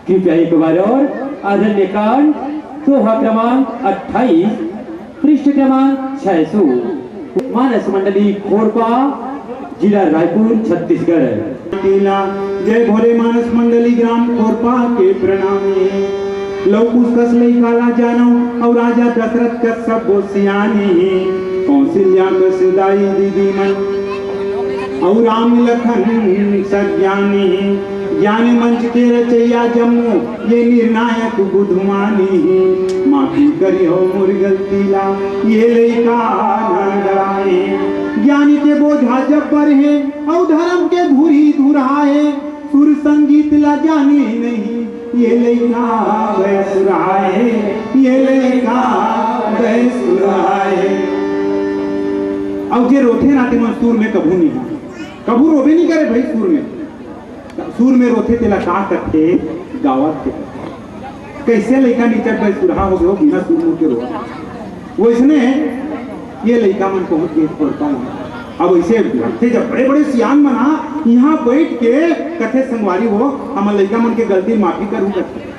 कृपया एक बार और आदरणीय कांड दोहा क्रमांक 28 पृष्ठ क्रमांक 600 मानस मंडली खोरपा जिला रायपुर छत्तीसगढ़। जय भोले मानस मंडली ग्राम खोरपा के प्रणामी लौकुस कसलई काला जानो और राजा दशरथ का सब सियानी कौशल्या कसिदाई दीदी मन और राम लखन सज्ञानी ज्ञान मंच के रचैया जम्मू ये निर्णायक बुधमानी माफी करी हो मोर गलतीला ये लइका न डराए ज्ञानी के बोझा जब्बर है और धर्म के धुरी धुराए सुर संगीत ला जाने नहीं ये लइका बैसुराए ये लइका बैसुराए। अब जे रोथे नाते मन सुर में कभू नहीं कभू रोबे नहीं करे भाई सुर में रोथे तेला का करते गावत के कैसे लइका नीचे बैसुरा हो गयो बिना सुर मुंह के रो वैसने ये लइका मन पहुंच गए खोरपा में। अब ऐसे थे जब बड़े बड़े सियान मना यहाँ बैठ के कथे संगवारी हो हम लइका मन के गलती माफी करूँ कथे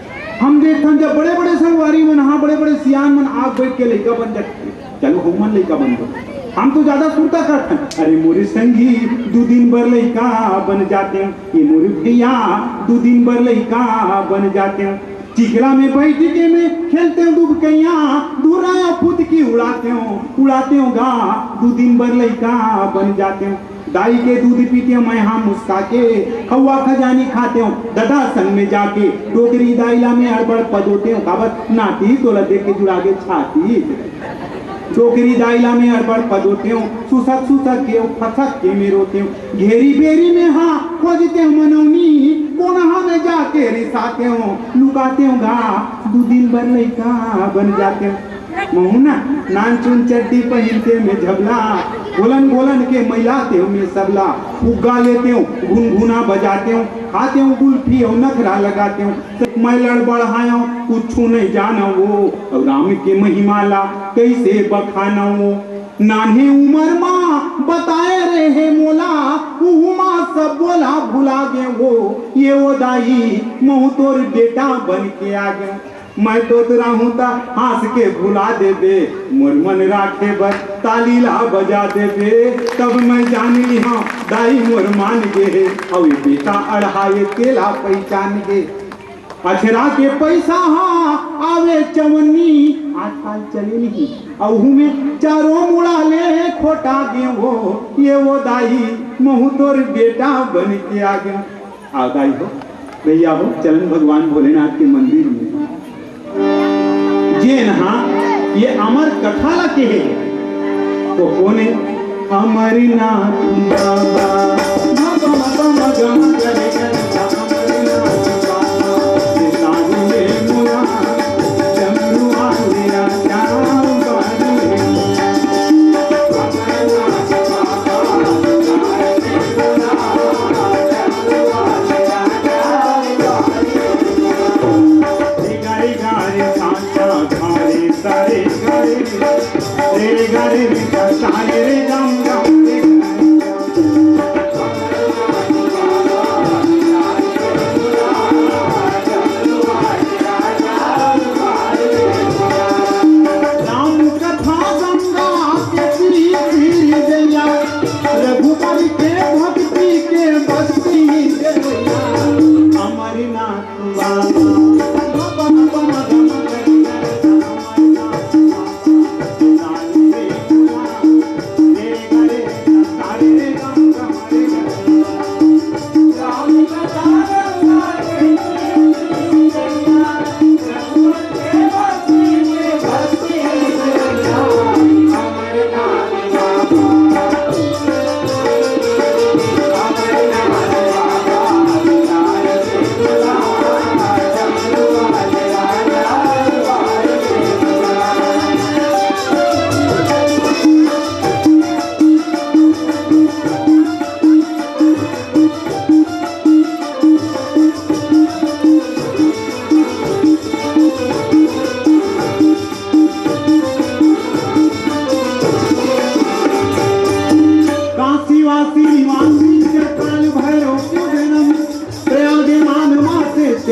हम देखते जब बड़े बड़े संगवारी मन हाँ बड़े बड़े सियान मन आग बैठ के लइका बन जाते चलो हम मन लइका बन गए हम तो ज्यादा सुनता करते अरे मोरे संगी 2 दिन भर लइका बन जाते हैं ये मोरे भैया 2 दिन भर लइका बन जाते हैं चिकला में बैठ के में खेलते हूँ डुबकैया दूराया फुट की उड़ाते हो गा 2 दिन भर लइका बन जाते हूँ दाई के दूध पीते मैं हाँ मुस्का के खौआ खजानी खाते हूँ दादा संग में जाके टोकरी दाइला में अड़बड़ पदोते हूँ काबत नाती तोला देख के जुड़ा के छाती टोकरी दाइला में अड़बड़ पदोते हूँ सुसक के फसक के में रोते हूँ घेरी बेरी में हाँ खोजते हूँ मनौनी कोनहा में जाके रिसाते हूँ लुकाते हूँ गा 2 दिन भर लइका बन जाते हूँ महुना नान चुन चड्डी पहनते में झबला गोलन के मिलाते हूँ मैं सबला उगा लेते हूँ गुनगुना बजाते हूँ खाते हूँ गुल्फी और नखरा लगाते हूँ मैं लड़बड़ाया कुछ नहीं जाना वो राम के महिमाला कैसे बखाना वो नान्हे उमर माँ बताए रहे मोला उहुमा सब बोला भुला गए वो ये वो दाई महु तोर बेटा बन के आ गए मैं तो हूँ ता हंस के भुला दे बे मोर मन राखे बस तालीला बजा दे बे तब मैं जान ली हाँ दाई मोर मान गे और बेटा अढ़ाए केला पहचान गे अछरा के पैसा हाँ आवे चवन्नी आजकल चले नहीं और में चारों मुड़ा ले खोटा गे वो ये वो दाई महु तोर बेटा बन के आ गया आ दाई हो भैया हो चलन भगवान भोलेनाथ के मंदिर में जे नहा ये अमर कथा ला के है तो कोने अमरनाथ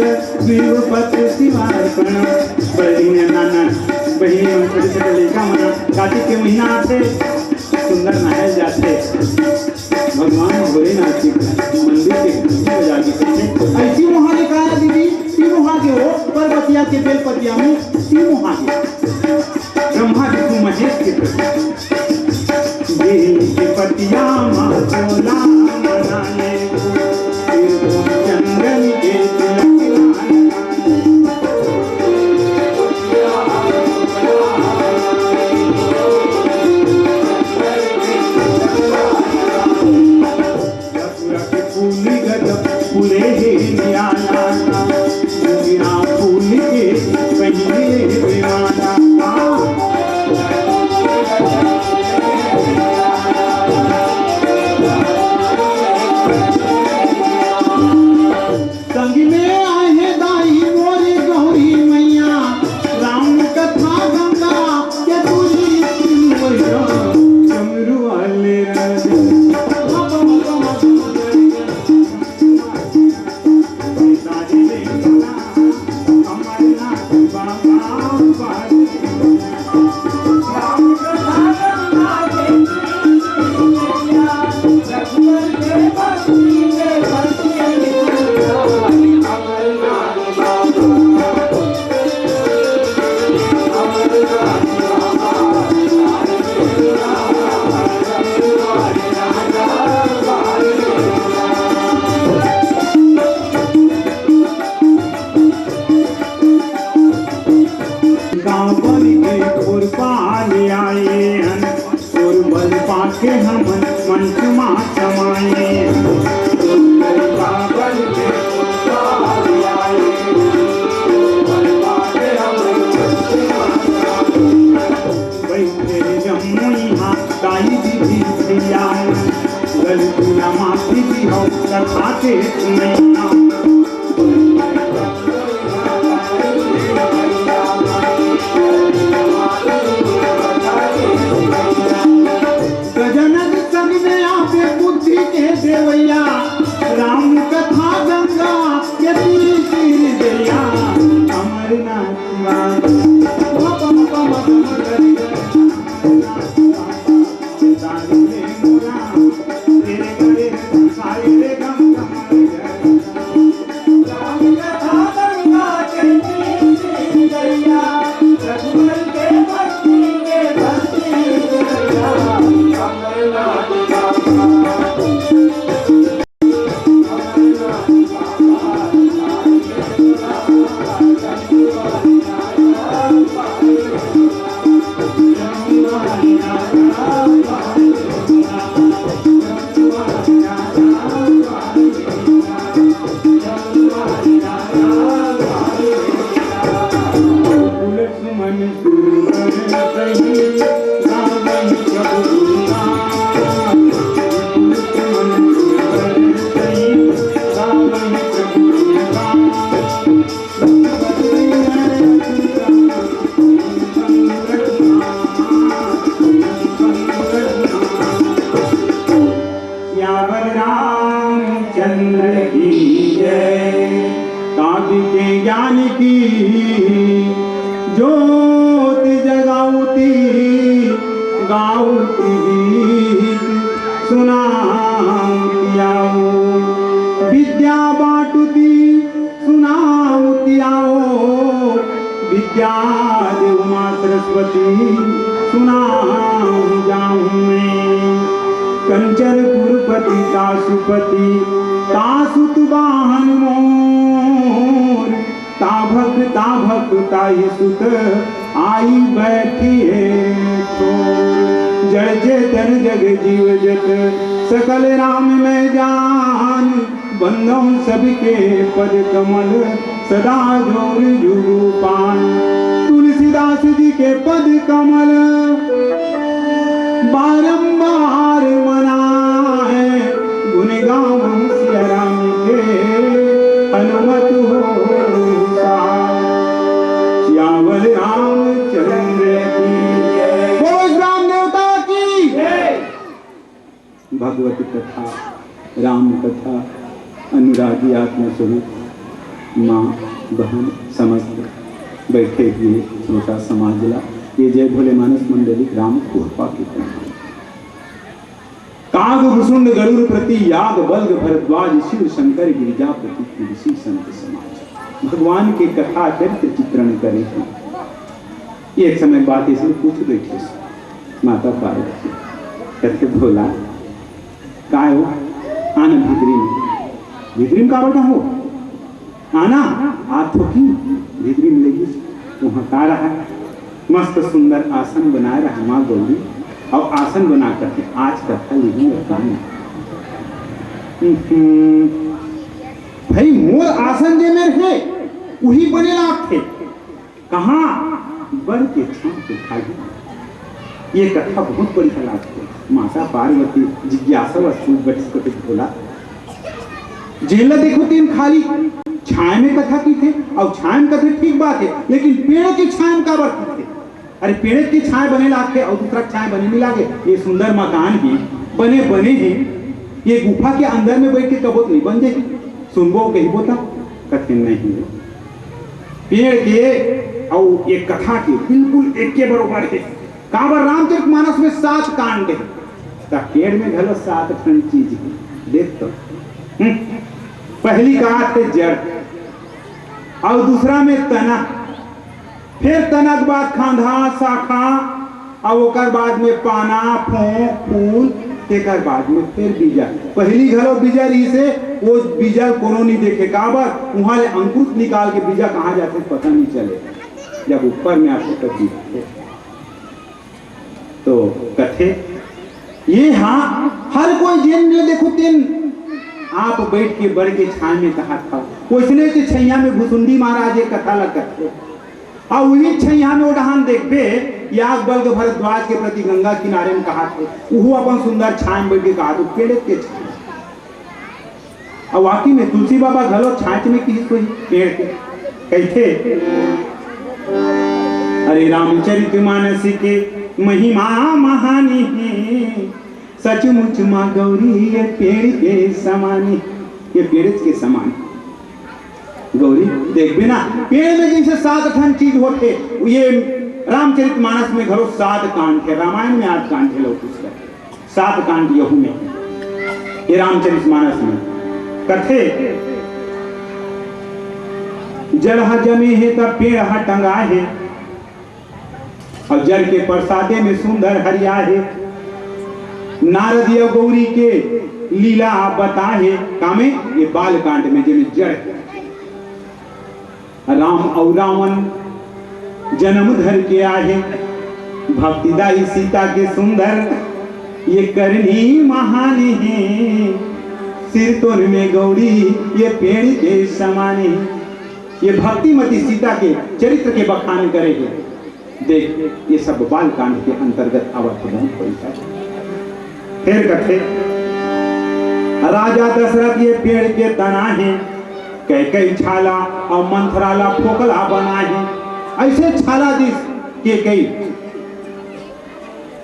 देवपत्र शिवार्पण बहिणी नाना बहिणी छोटे छोटे लड़का मना कार्तिक के महीना आते सुंदर नहाए जाते भगवान भोलेनाथ जी मंदिर के घंटी बजा के कहते ऐसी वहां दिखाया दीदी सी वहां के हो पर्वतिया के बेलपतिया में सी वहां के ब्रह्मा विष्णु महेश के पतिया माला मनाने चंदन के फूले हे नियाला बिना फूल के कहीं बेवाना संग में आए दाई मोरी गौरी मैया राम कथा गंगा के तुझी चमरू वाले के हम मन सुमा समाए दाई दीदी भैया गलती ना माफी भी हो कथा के नैया गजनक संग में आपे बुद्धि के देवैया राम कथा गंगा ये तीर दैया अमरनाथ ज्ञान की ज्योत जगाऊती गाऊती सुनाऊतियाओ विद्या बाटुती सुनाऊतियाओ विद्या देव माँ सरस्वती सुनाऊं जाऊं मैं कंचन पुरपति तासुपति तासुत वाहन मोर ताभक ताई सुत आई बैठी है तो जड़ चेतन जग जीव जत सकल राम में जान बंदों सबके पद कमल सदा जोर जुगु पान तुलसीदास जी के पद कमल बारंबार मनाए गुण गाऊं सिया राम के हनुमत हो श्यामल रामचंद्र की बोल राम देवता की भगवत कथा राम कथा अनुरागी आत्मा सुनो माँ बहन समस्त बैठे हुए छोटा समाजला ये जय भोले मानस मंडली राम कोरपा के प्रणाम। काग भुसुंड गरुड़ प्रति याग बल्ग भरद्वाज शिव शंकर गिरिजापति तुलसी संत समाज। भगवान के कथा चरित्र चित्रण करे हैं। एक समय बात इसमें पूछ बैठे माता पार्वती कहते भोला का हो आना भितरी में का बटा हो आना आप तो की भितरी में लेगी वहां का रहा मस्त सुंदर आसन बनाए रहा माँ गौरी और आसन बना करके आज कथा लिखी भाई मोर आसन जे में है वही बने लाभ थे कहाँ बड़ के छाप के खाली ये कथा बहुत बड़ी लाभ थे। माता पार्वती जिज्ञासा वस्तु बैठ बोला जेला देखो तीन खाली छाया में कथा की थे और छाया में कथा ठीक बात है लेकिन पेड़ की छाया में का बात थे। अरे पेड़ की छाया बने लागे और दूसरा छाया बने नहीं लागे। ये सुंदर मकान भी बने हैं ये गुफा के अंदर में बैठ के कबूत नहीं बन जाए सुनबो कही बोता कठिन नहीं है पेड़ के और ये कथा के बिल्कुल एक के बरोबर है। काबर रामचरितमानस में 7 कांड है पेड़ में घलो 7 खंड चीज है देख तो पहली कहा थे जड़ और दूसरा में तना फिर तना के बाद खांधा शाखा और ओकर बाद में पाना फूल तेकर बाद में फिर बीजा पहली घलो बीजा रही से वो बीजा कोनो नहीं देखे काबर वहां ले अंकुर निकाल के बीजा कहाँ जाते पता नहीं चले जब ऊपर में आपको तक तो कथे ये हाँ हर कोई जेन में देखो तीन आप बैठ के बड़ के छाया में कहा था उसने के छैया में घुसुंडी महाराज ये कथा लगते और वही छैया में उड़ान देखबे याग बल्ग भरद्वाज के प्रति गंगा किनारे में कहा थे वो अपन सुंदर छाया में बैठ के कहा तो पेड़ के छाया और वाकई में तुलसी बाबा घलो छाछ में किसी कोई पेड़ के कैथे अरे रामचरितमानस के महिमा महानी है सचमुच माँ गौरी ये पेड़ के समानी ये पेड़ के समान गौरी देख बिना पेड़ में जैसे 7 ठन चीज होते ये रामचरितमानस में घरों 7 कांड थे रामायण में 8 कांड थे लोग पुस्तक 7 कांड यहू में ये रामचरितमानस में कथे जड़ जमे है तब पेड़ टंगा है और जड़ के प्रसादे में सुंदर हरिया है नारद या गौरी के लीला आप बताए कामे ये बाल कांड में जिनमें जड़ राम और रावण जन्म धर के आए भक्तिदाई सीता के सुंदर ये करनी महानी है सिर तोर में गौरी ये पेड़ के समानी ये भक्तिमती सीता के चरित्र के बखान करेंगे देख ये सब बाल कांड के अंतर्गत आवत बहुत पड़ता है। फिर कथे राजा दशरथ ये पेड़ के तना है कई छाला और मंथराला फोकला बना है ऐसे छाला दिस के कई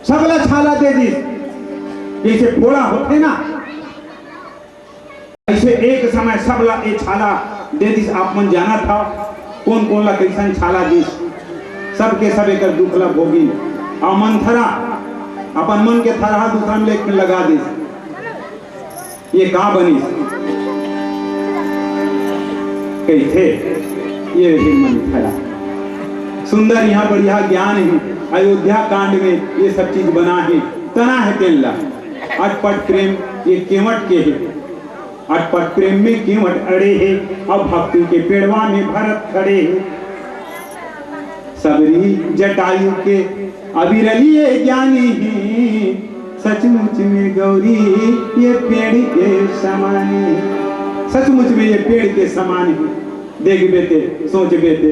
सबला छाला दे दिस जैसे फोड़ा होते ना ऐसे एक समय सबला ये छाला दे दिस आप मन जाना था कौन ला कैसन छाला दिस सबके सब एक दुखला भोगी और मंथरा अपन मन के थरहा दूसरा में लेकर लगा दी ये कहा बनी कैसे ये मंथरा सुंदर यहाँ बढ़िया ज्ञान है अयोध्या कांड में ये सब चीज बना है तना है तेल्ला अटपट प्रेम ये केवट के है अटपट प्रेम में केवट अड़े है अब भक्ति के पेड़वा में भरत खड़े है सबरी जटायु के अविरली ज्ञानी है सचमुच में गौरी ये पेड़ के समान सचमुच में ये पेड़ के समान है देख बेटे सोच बेटे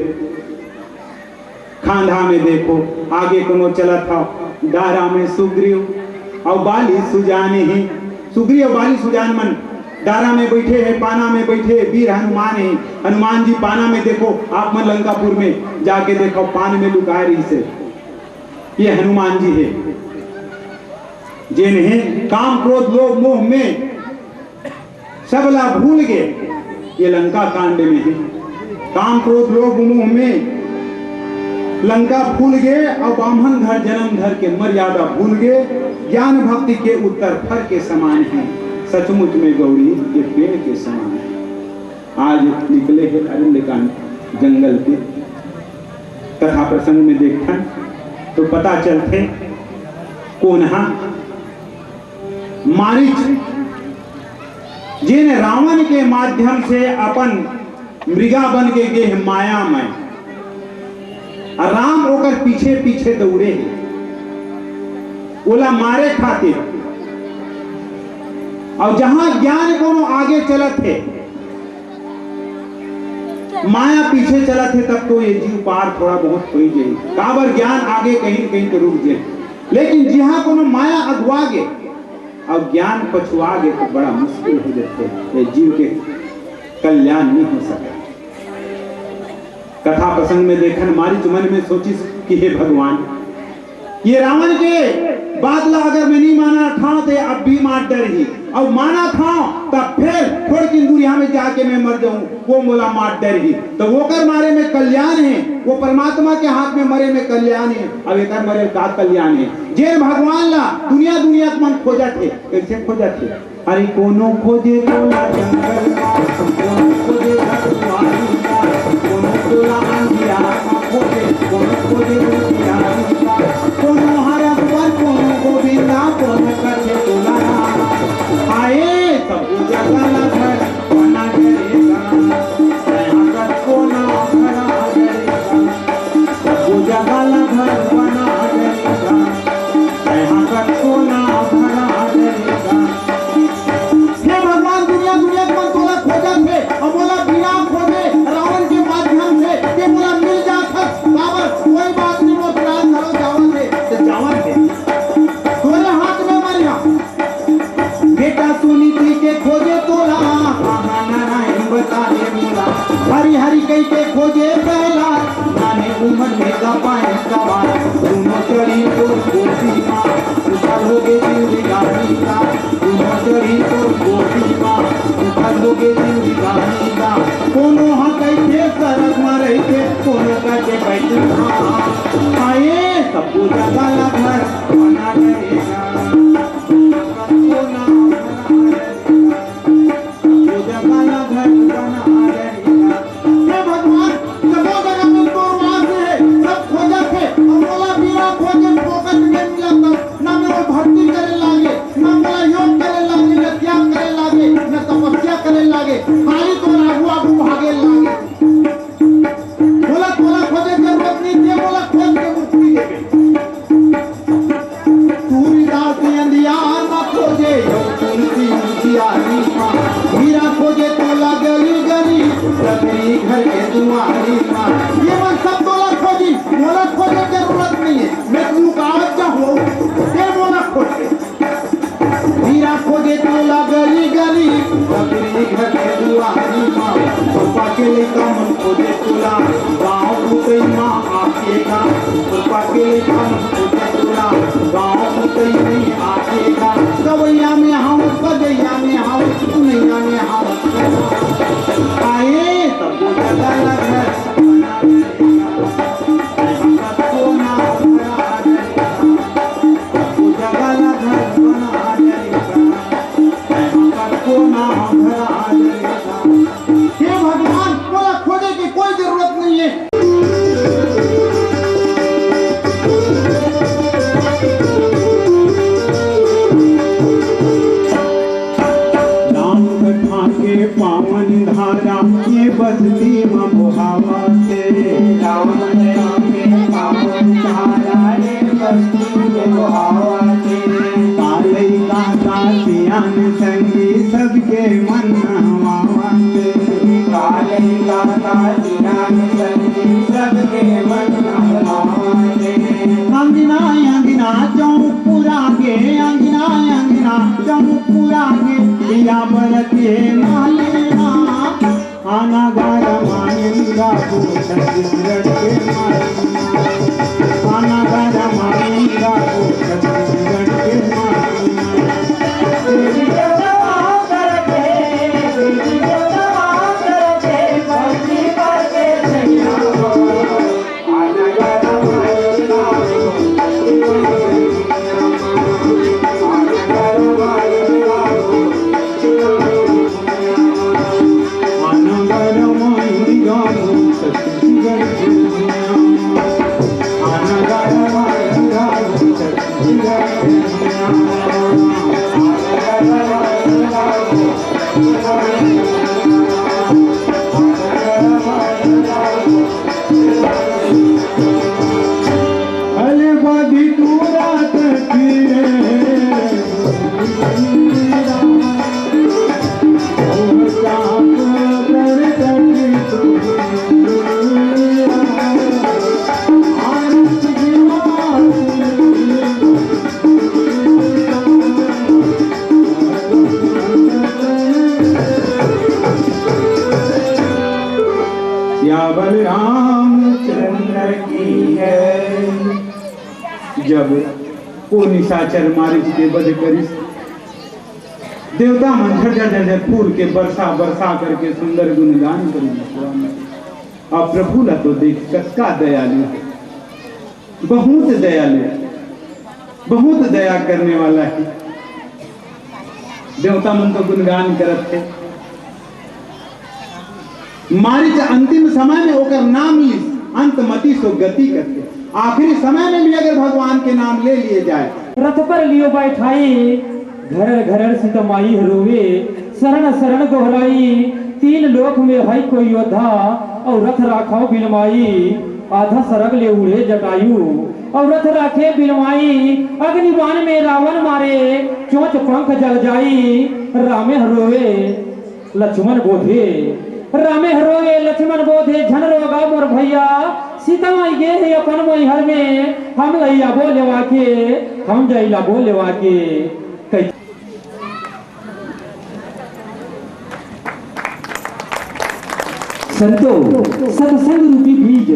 खांधा में देखो आगे कोनो चला था दारा में सुग्रीव और बाली सुजाने ही सुग्रीव बाली सुजान मन दारा में बैठे हैं पाना में बैठे वीर हनुमान है हनुमान जी पाना में देखो आप मन लंकापुर में जाके देखो पान में लुकाए रही से ये हनुमान जी है जिन्हें काम क्रोध लोभ मोह में सबला भूल गए ये लंका कांड में है काम क्रोध लोभ मोह में लंका फूल गए और ब्राह्मण घर जन्म धर के मर्यादा भूल गए। ज्ञान भक्ति के उत्तर फर के समान है, सचमुच में गौरी ये पेड़ के समान है। आज निकले हैं अरण्यकांड जंगल के कथा प्रसंग में देखा तो पता चलते कोन्हा मारीच जिन रावण के माध्यम से अपन मृगा बन के गए माया में, राम होकर पीछे पीछे दौड़े ओला मारे खातिर। और जहां ज्ञान को आगे चलत है, माया पीछे चलत है, तब तो ये जीव पार थोड़ा बहुत हो ही जाए। काबर ज्ञान आगे कहीं कहीं तो रुक जाए, लेकिन जहां को माया अगवा गए और ज्ञान पछुआ गए तो बड़ा मुश्किल हो जाते, ये जीव के कल्याण नहीं हो सके। कथा प्रसंग में देखन मारीच मन में सोची कि हे भगवान, ये रावण के बादला अगर मैं नहीं माना था तो अब भी मार डर ही, और माना था तब फिर थोड़ी की दूरिया में जाके मैं मर जाऊं, वो मोला मार डर ही। तो वो कर मारे में कल्याण है, वो परमात्मा के हाथ में मरे में कल्याण है। अब एक मरे का कल्याण है जे भगवान ला दुनिया दुनिया मन खोजा थे। कैसे खोजा थे? अरे कोनो खोजे तोला जंगल का, कोनो खोजे धरती का, कोनो तोला अंधिया का खोजे, कोनो खोजे दुनिया का, कोनो हरक पर कोनो गोविंदा, कोनो कथे तोला आए सब जगह घर बना करेगा, यहाँ कर कोना भरा करेगा, सब जगह घर बना करेगा, यहाँ कर कोना भरा करेगा। हे भगवान, दुनिया दुनिया को तोला खोजा थे और बोला बिना खोजे रावण के माध्यम से ये बोला मिल जाता बाबर, कोई बात नहीं, वो प्राण करो जावन थे तो जावन थे तोले हाथ में मरिया। बेटा सुनी थी के खोजे तोला, नारायण बता दे मोला, हरी हरी कही के खोजे पहला, नाने उमर में दबाए सवार, दोनों चढ़ी तो कोसी माँ, उधर हो गए दिल गाड़ी का, दोनों चढ़ी तो कोसी माँ, उधर हो गए दिल गाड़ी का। कोनो हाँ कही थे सरक में रही थे, कोनो करके बैठे आए सबको जगह घर बना रहेगा, करके बलरामचंद्र की है। जब वो निशाचर मारिच के वध करिस, देवता मन झरझर फूल के बरसा बरसा करके सुंदर गुणगान करें। और प्रभु ला तो देख कत्का दयालु है, बहुत दयालु, बहुत दया करने वाला है। देवता मन तो गुणगान करत थे। मारिच अंतिम समय में होकर नाम ली, अंतमति सो गति करते। आखिरी समय में भी अगर भगवान के नाम ले लिए जाए, रथ पर लियो बैठाई, घर घर सीतमाई रोवे, शरण शरण गोहराई। तीन लोक में है कोई योद्धा, और रथ राखाओ बिलमाई। आधा सरग ले उड़े जटायु, और रथ राखे बिलमाई। अग्निबाण में रावण मारे, चोंच पंख जल जाई। रामे हरोवे लक्ष्मण बोधे, रामे हरोवे लक्ष्मण बोधे। झन रोगा मोर भैया, सीता माई गे है अपन मैहर में। हम लैया बोलेवा के, हम जैला बोलेवा के। संतो, सत्संग रूपी बीज,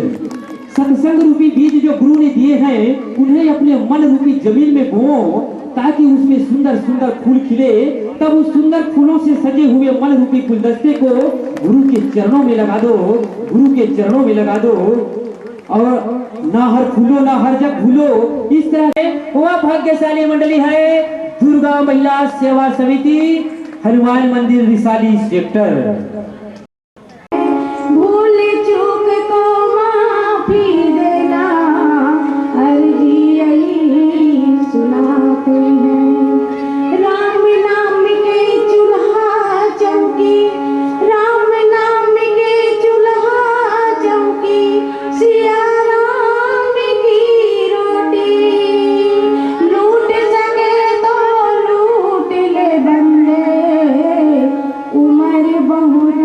सत्संग रूपी बीज जो गुरु ने दिए हैं, उन्हें अपने मन रूपी जमीन में बोओ, ताकि उसमें सुंदर सुंदर फूल खिले। तब उस सुंदर फूलों से सजे हुए मन रूपी गुलदस्ते को गुरु के चरणों में लगा दो, गुरु के चरणों में लगा दो। और ना हर फूलो ना हर जग भूलो। इस तरह से वह भाग्यशाली मंडली है दुर्गा महिला सेवा समिति, हनुमान मंदिर रिसाली सेक्टर। बहुत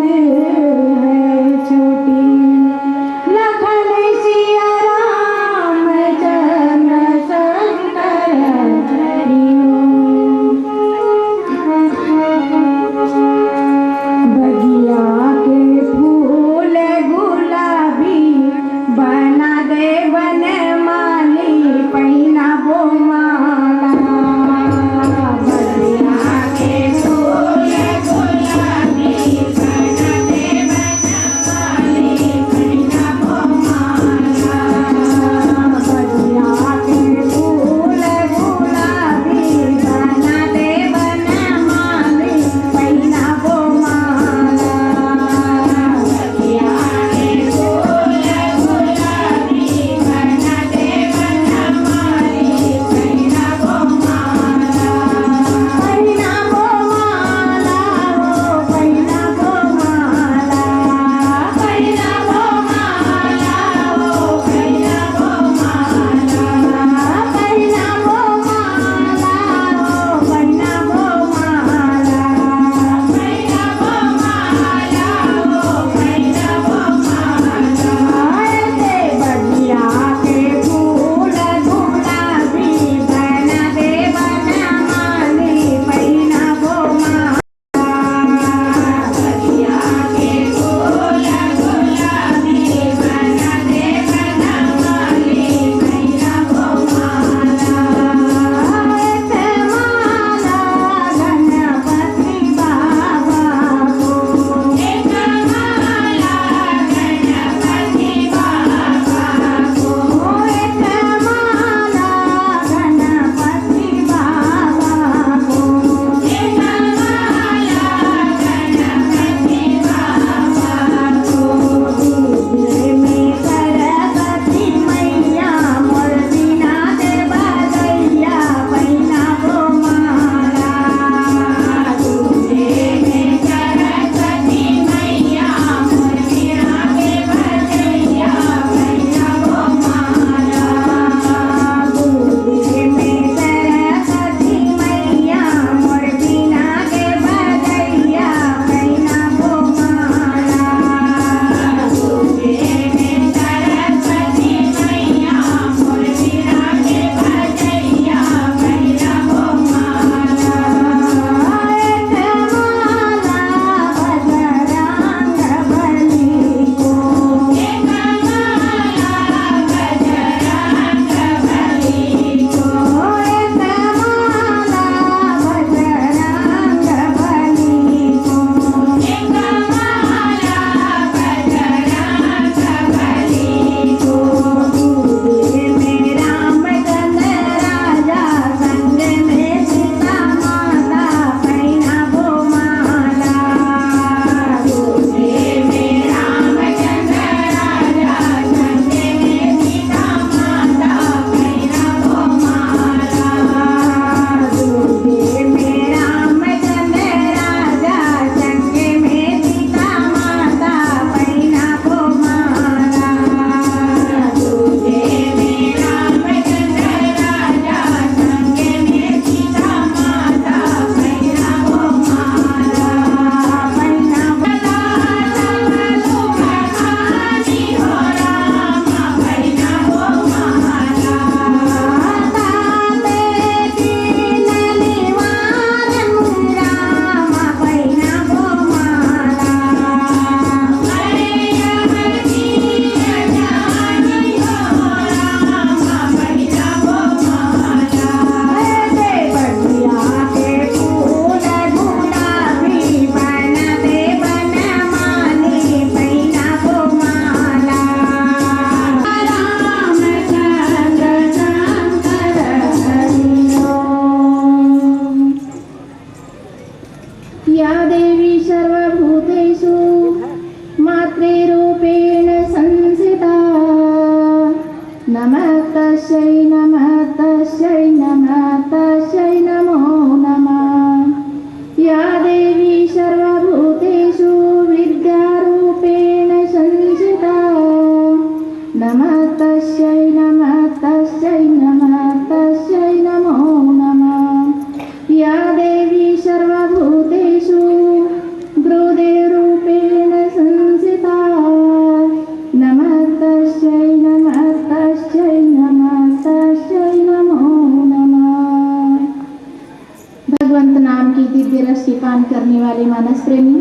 वाले मानस प्रेमी,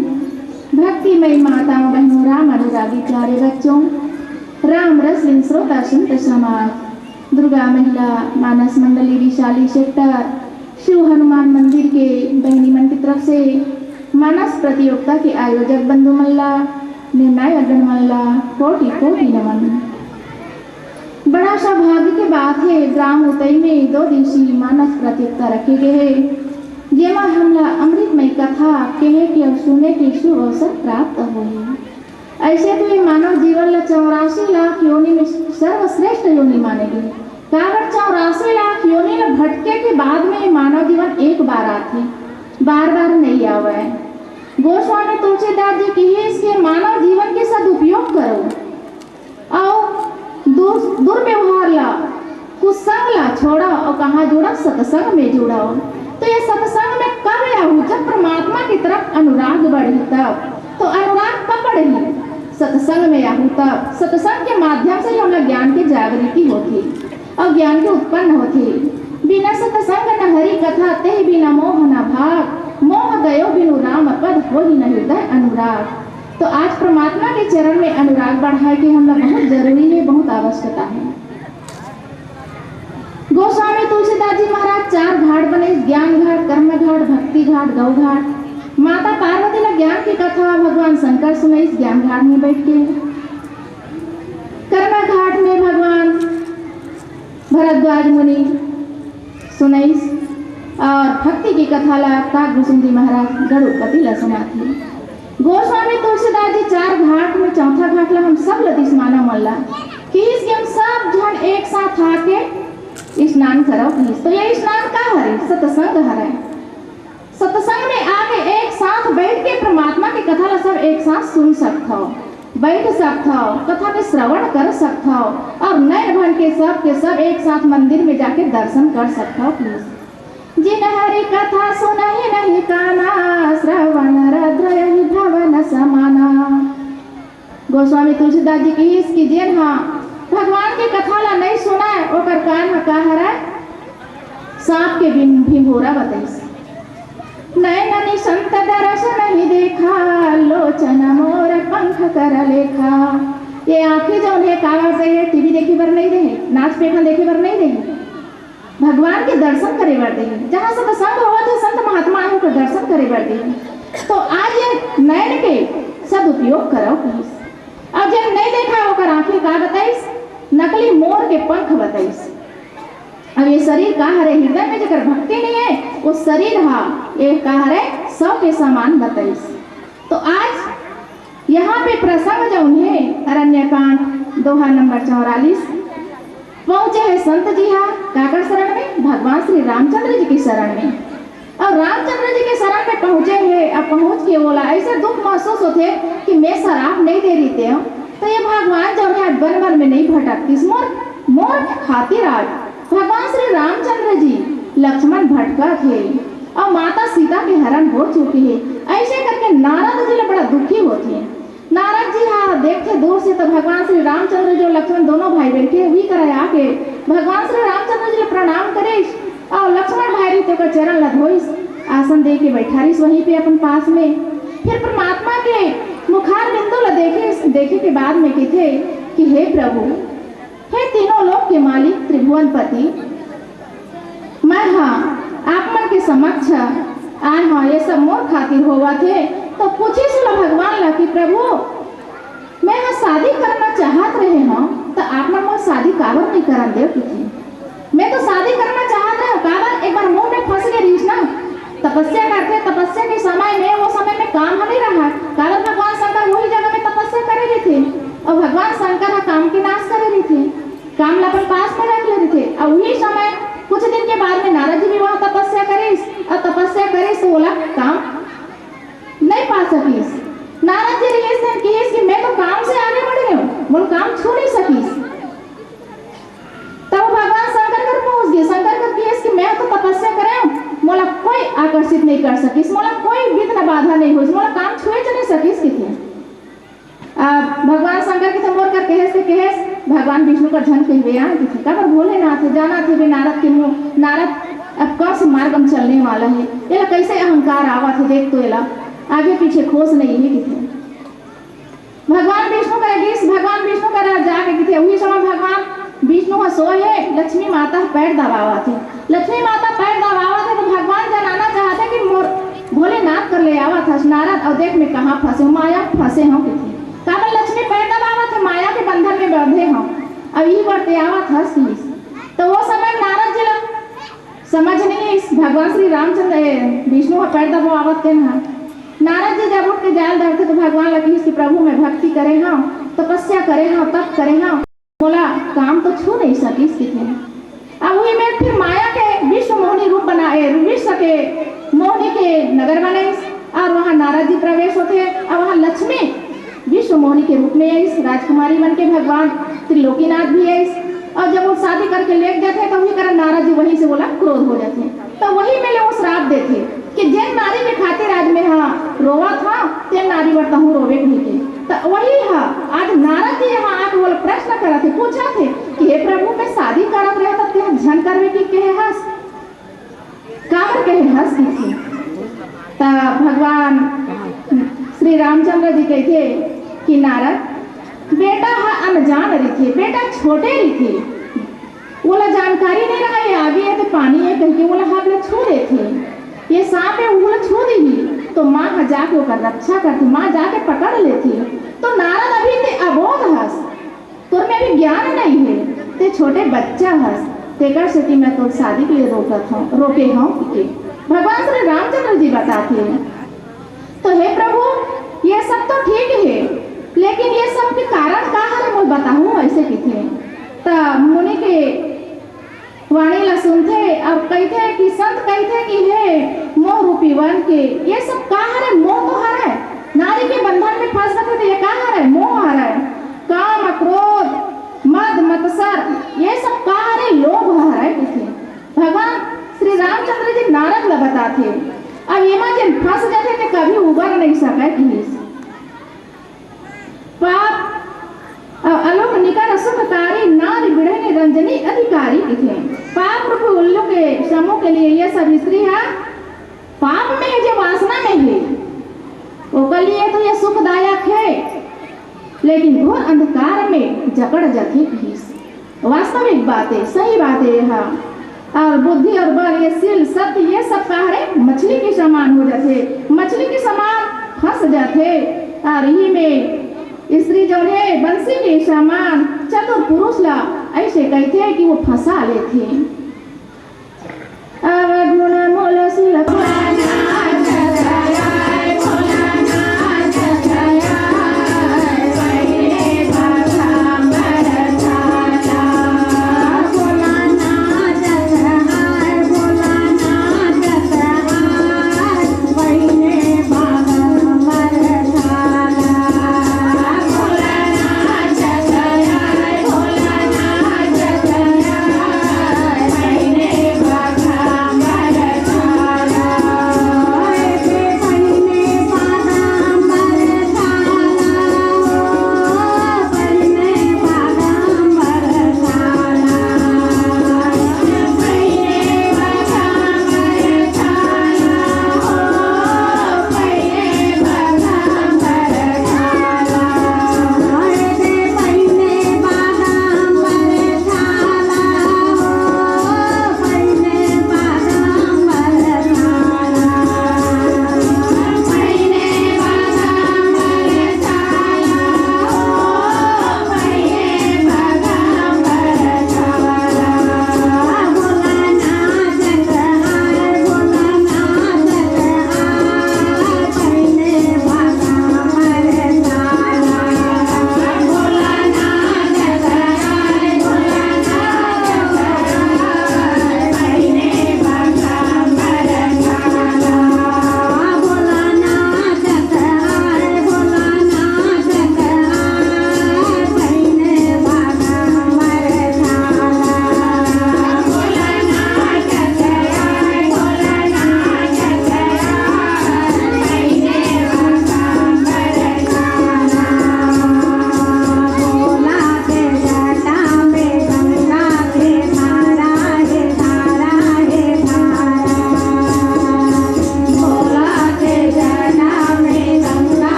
भक्तिमयी माताओं बहनों, राम अनुरागी प्यारे बच्चों, राम रसलीन श्रोता संत समाज, दुर्गा महिला मानस मंडली विशाली सेक्टर शिव हनुमान मंदिर के बहनी मन की तरफ से मानस प्रतियोगिता के आयोजक बंधु मल्ला, निर्णायक गण मल्ला, कोटि कोटि नमन। बड़ा सौभाग्य की बात है, ग्राम उतई में 2 दिवसीय मानस प्रतियोगिता रखे गए हैं, जेमा हमला अमृतमय कथा कहे के और सुने के शुभ अवसर प्राप्त हुए। ऐसे तो ये मानव जीवन ला 84 लाख योनि में सर्वश्रेष्ठ योनि माने गए। काबर 84 लाख योनि ला भटके के बाद में मानव जीवन एक बार आते, बार बार नहीं आवे। गोस्वामी तुलसीदास जी की है इसके मानव जीवन के सदुपयोग करो और दुर्व्यवहार ला कुसंग ला छोड़ा और कहाँ जुड़ा, सत्संग में जुड़ा। तो ये सत्संग में कब आऊ, जब परमात्मा की तरफ अनुराग बढ़ी तब। तो अनुराग कब बढ़ी, सत्संग में आऊ तब। सत्संग के माध्यम से हम लोग ज्ञान की जागृति होती और ज्ञान के उत्पन्न होती। बिना सत्संग न हरि कथा ते बिना मोह न भाग, मोह गयो बिनु राम पद हो ही न हृदय अनुराग। तो आज परमात्मा के चरण में अनुराग बढ़ाए के हम लोग बहुत जरूरी है, बहुत आवश्यकता है। गोस्वामी तुलसीदास जी महाराज 4 घाट बने, ज्ञान घाट, कर्म घाट, भक्ति घाट, गौ घाट। माता पार्वती ने ज्ञान की कथा भगवान शंकर सुनाई इस ज्ञान घाट में बैठ के। कर्म घाट में भगवान भरद्वाज मुनि सुनाई और भक्ति की कथा ला काकभूषुंडी महाराज गरुड़पति ला सुनाती। गोस्वामी तुलसीदास जी 4 घाट में चौथा घाट ला हम सब लदिस मानव मल्ला कि इसके हम सब जन एक साथ आके स्नान करो प्लीज। तो ये स्नान का हरे, सत्संग हरे। सत्संग में आके एक साथ बैठ के परमात्मा की कथा ला सब एक साथ सुन सकते हो, बैठ सकते हो, कथा के श्रवण कर सकते हो और नैन भन के सब एक साथ मंदिर में जाके दर्शन कर सकते हो प्लीज। जिन हरि कथा सुनहि नहीं काना, श्रवण रद्रहि भवन समाना। गोस्वामी तुलसीदास जी की इसकी जेन हाँ भगवान की कथा ला नहीं सुना है ओकर कान का हरा सांप के भिंभोरा बताइस। नैननि संत दरस नहीं देखा, लोचन मोर पंख कर लेखा। ये आंखें जो है कागज से टीवी देखे बर नहीं रहे, नाच पेखा देखे बर नहीं रहे, भगवान के दर्शन करे बर दे। जहाँ सत्संग हुआ थे संत महात्मा के दर्शन करे बर दे। तो आज ये नैन के सदुपयोग करो प्लीज। अब जब नहीं देखा होकर आंखें का बताइस, नकली मोर के पंख बताइस। अब ये शरीर का हरे, हृदय में जकर भक्ति नहीं है वो शरीर हा एक का हरे 100 के समान बताइस। तो आज यहाँ पे प्रसंग जो उन्हें अरण्यकांड दोहा नंबर 44 पहुंचे है संत जी हाँ काकर शरण में, भगवान श्री रामचंद्र जी की शरण में। और रामचंद्र जी के शरण में पहुंचे हैं। अब पहुंच के बोला ऐसे दुख महसूस होते कि मैं शराब नहीं दे रही थे। तो ये भगवान जो है वन वन में नहीं भटकती, मोर खातिर आज भगवान श्री रामचंद्र जी लक्ष्मण भटका थे और माता सीता के हरण हो चुके हैं। ऐसे करके नारद जी बड़ा दुखी होते हैं। नारद जी हाँ देखते दूर से तो भगवान श्री रामचंद्र जो लक्ष्मण दोनों भाई बैठे हुई करे आके भगवान श्री रामचंद्र जी प्रणाम करे और लक्ष्मण भाई तो का चरण लधोइस, आसन दे के बैठारिस वहीं पे अपन पास में। फिर परमात्मा के मुखार बिंदु ला देखे के बाद में कहते कि हे प्रभु, हे तीनों लोक के मालिक त्रिभुवन पति, मैं हाँ आप मन के समक्ष आए हाँ ये सब मोर खातिर होवा थे। तो पूछे सुना भगवान ला कि प्रभु मैं हाँ शादी करना चाहत रहे हाँ तो आप मन मोर शादी काबर नहीं करन दे किसी। मैं तो शादी करना चाहत रहे काबर एक बार मुंह में फंस गए रहीस ना। तपस्या करते, तपस्या के समय में वो समय में काम नहीं रहा काबर भगवान शंकर वही जगह में तपस्या करे रहे थे और भगवान शंकर हाँ काम के नाश करे रहे थे, काम ला अपन पास में रख ले रहे थे। और वही समय कुछ दिन के बाद में नारद जी भी वहाँ तपस्या करीस और तपस्या करीस तो बोला काम नहीं पा सकीस। नारद जी रिएक्शन किए कि मैं तो काम से आगे बढ़ रही हूँ, बोल काम छू नहीं सकीस। तब भगवान शंकर कर पहुंच गए। शंकर कर किए कि मैं तो तपस्या करे मोला कोई आकर्षित नहीं कर सकीस, मोला कोई विघ्न बाधा नहीं हुई, मोला काम छुए नहीं सकीस कि थे। भगवान शंकर के मोर कर कहे भगवान विष्णु का झन कहे आ थे काबर भोलेनाथ जाना थे वे नारद के मुँह। नारद अब कौन से मार्ग में चलने वाला है, ये कैसे अहंकार आवा थे देख तो एला आगे पीछे खोस नहीं है किथे भगवान विष्णु का गीस भगवान विष्णु का जाके किथे वही समय भगवान विष्णु का सोए लक्ष्मी माता पैर दबावा थे लक्ष्मी माता पैर दबावा थे तो भगवान जनाना चाहते कि मोर भोलेनाथ कर ले आवा था नारद और देख में कहाँ फंसे माया फंसे हों किथे कारण लक्ष्मी पैर दबावा थे माया के बंधन में बंधे हों अब ये बढ़ते आवा था तो वो समय नारद जी समझ नहीं भगवान श्री रामचंद्र विष्णु का पैर दबावत के ना नारद जी जब उठ के जाल धरते तो भगवान लगी कि प्रभु में भक्ति करे हाँ तपस्या करे हाँ तप करे हाँ बोला काम तो छू नहीं सकी किथे अब वही में फिर माया के विश्व मोहिनी रूप बनाए विश्व के मोहिनी के नगर बने और वहाँ नारद जी प्रवेश होते और वहाँ लक्ष्मी विश्व मोहिनी के रूप में आई राजकुमारी बन के भगवान त्रिलोकीनाथ भी आई और जब वो शादी करके ले जाते तो वही कारण नारद जी वहीं से बोला क्रोध हो जाते तो वही में वो श्राप देते कि जिन नारी के खातिर आज में हाँ रोवा था तेन नारी बढ़ता हूँ रोवे नहीं के तो वही हाँ आज नारद जी यहाँ आके बोले प्रश्न करा थे पूछा थे कि हे प्रभु मैं शादी करत रहे तो क्या झन करवे की कहे हंस कामर कहे हंस की थी तो भगवान श्री रामचंद्र जी कहते कि नारद बेटा हाँ अनजान रही थी बेटा छोटे रही थी बोला जानकारी नहीं रहा ये आगे है तो पानी है करके बोला हाँ बोले छू रहे थे ये सांप है वो छू दी तो माँ जाके होकर रक्षा करती माँ जाके पकड़ लेती तो नारद अभी ते अबोध हंस तुर में अभी ज्ञान नहीं है ते छोटे बच्चा हंस तेकर से कि मैं तो शादी के लिए रोके हूँ भगवान श्री रामचंद्र जी बताते हैं तो हे प्रभु ये सब तो ठीक है लेकिन ये सब के कारण का है मैं बताऊं ऐसे किथे तो मुनि के वाणी ला सुनते और कहते कि संत कहते कि हे मोह रूपी वन के ये सब का है मोह तो है नारी के बंधन में फंस गए तो ये का है मोह है काम क्रोध मद मत्सर ये सब का है लोभ है किथे भगवान श्री रामचंद्र जी नारद ला बताते अब ये मां जन फंस जाते तो कभी उबर नहीं सके कि पाप अलोक निकर सुखकारी नारी बिढ़ने रंजनी अधिकारी किथे पाप रूप उल्लू के समूह के लिए ये सब स्त्री है पाप में है जो वासना में है वो के लिए तो ये सुखदायक है लेकिन घोर अंधकार में जकड़ जाती वास्तविक बात है सही बात है हाँ और बुद्धि और बल ये सील सत्य ये सब का है मछली के समान हो जाते मछली के समान फंस जाते और यही में स्त्री जो है बंसी के समान चतुर पुरुष ला ऐसे कहते हैं कि वो फंसा लेते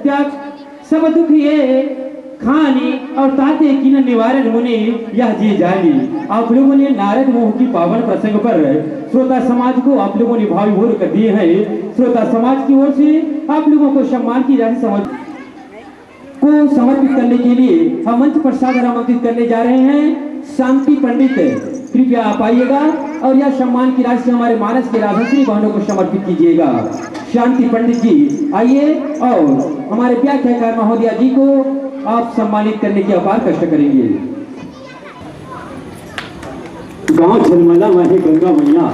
त्याग सब दुख ये खानी और ताते की निवारण मुनि यह जी जानी। आप लोगों ने नारद मोह की पावन प्रसंग पर श्रोता समाज को आप लोगों ने भावी भोर कर दिए हैं। श्रोता समाज की ओर से आप लोगों को सम्मान की राशि को समर्पित करने के लिए हम मंच पर सादर आमंत्रित करने जा रहे हैं शांति पंडित। कृपया आप आइएगा और यह सम्मान की राशि हमारे मानस के राजश्री बहनों को समर्पित कीजिएगा। शांति पंडित जी आइए और हमारे व्याख्याकार महोदया जी को आप सम्मानित करने की अपार कष्ट करेंगे। गांव झलमला में है गंगा मैया,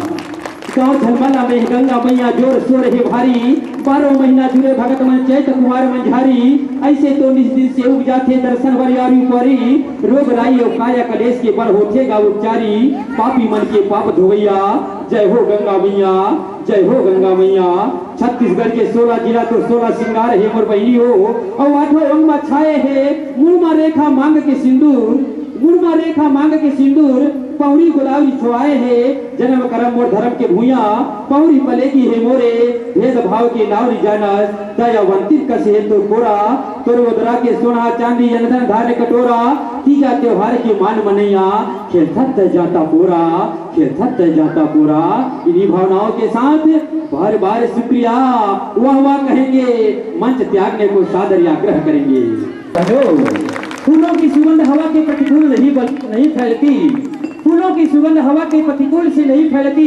गांव झलमला में गंगा मैया जोर शोर है भारी। 12 महीना जुड़े भगत मन चैत कुमार मंझारी। ऐसे तो निज दिन से उग जाते दर्शन वरियारी परी। रोग राई और काया कलेश के पर होठेगा उपचारी। पापी मन के पाप धोवैया जय हो गंगा मैया, जय हो गंगा मैया। छत्तीसगढ़ के 16 जिला तो 16 सिंगार है मोर बहनी हो। और 8 अंग में छाए है मुरमा रेखा मांग के सिंदूर। मुरमा रेखा मांग के सिंदूर पौरी गुलाबी छुआए है। जन्म करम मोर धर्म के भूया पौरी पलेगी है मोरे। भेद भाव के नावरी जानस दयावंती कसे तो कोरा। तोर उदरा के सोना चांदी जनधन धारे कटोरा। तीजा त्योहार के मान मनैया खेलत जाता पूरा, खेलत जाता पूरा। इन्हीं भावनाओं के साथ बार बार शुक्रिया वाह वाह कहेंगे। मंच त्यागने को सादर आग्रह करेंगे। फूलों की सुगंध हवा के प्रतिकूल नहीं फैलती। फूलों की सुगंध हवा के प्रतिकूल से नहीं फैलती।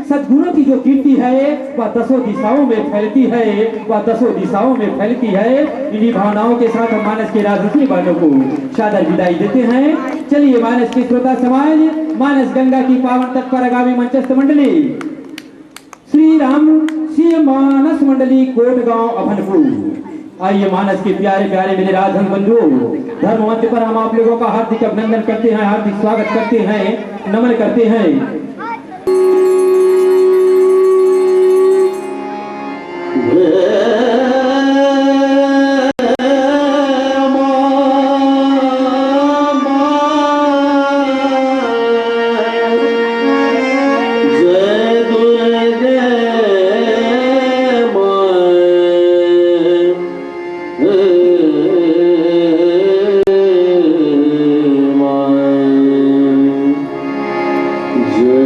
सद्गुणों की जो कीर्ति है वह 10 दिशाओं में फैलती है, वह 10 दिशाओं में फैलती है। इन्हीं भावनाओं के साथ हम मानस के राजसी बातों को सादर विदाई देते हैं। चलिए मानस के श्रोता समाज, मानस गंगा की पावन तट पर आगामी मंचस्थ मंडली श्री राम सिंह मानस मंडली कोटगांव अभनपुर। आइए मानस के प्यारे प्यारे मेरे राजहंस बंधु, धर्म मंच पर हम आप लोगों का हार्दिक अभिनंदन करते हैं, हार्दिक स्वागत करते हैं, नमन करते हैं। जय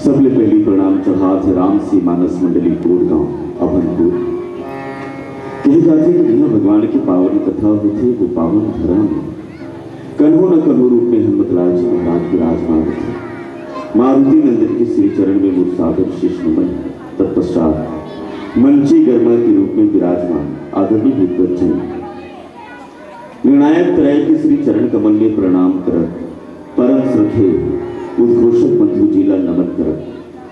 सबले पहली प्रणाम चढ़ा थे राम सी मानस मंडली कोट गांव अभनपुर। कही जाते कि यहाँ भगवान की पावन कथा होती वो पावन धरा में कन्हो न कन्हो रूप में हनुमतलाल जी महाराज विराजमान थे। मारुति नंदन के श्री चरण में मुसादर शीश नमन। तत्पश्चात मंची गर्मा के रूप में विराजमान आदरणीय विद्वज्जन निर्णायक त्रय के श्री चरण कमल में प्रणाम कर परम श्रद्धे उद्घोषक बंधु जिला नमन कर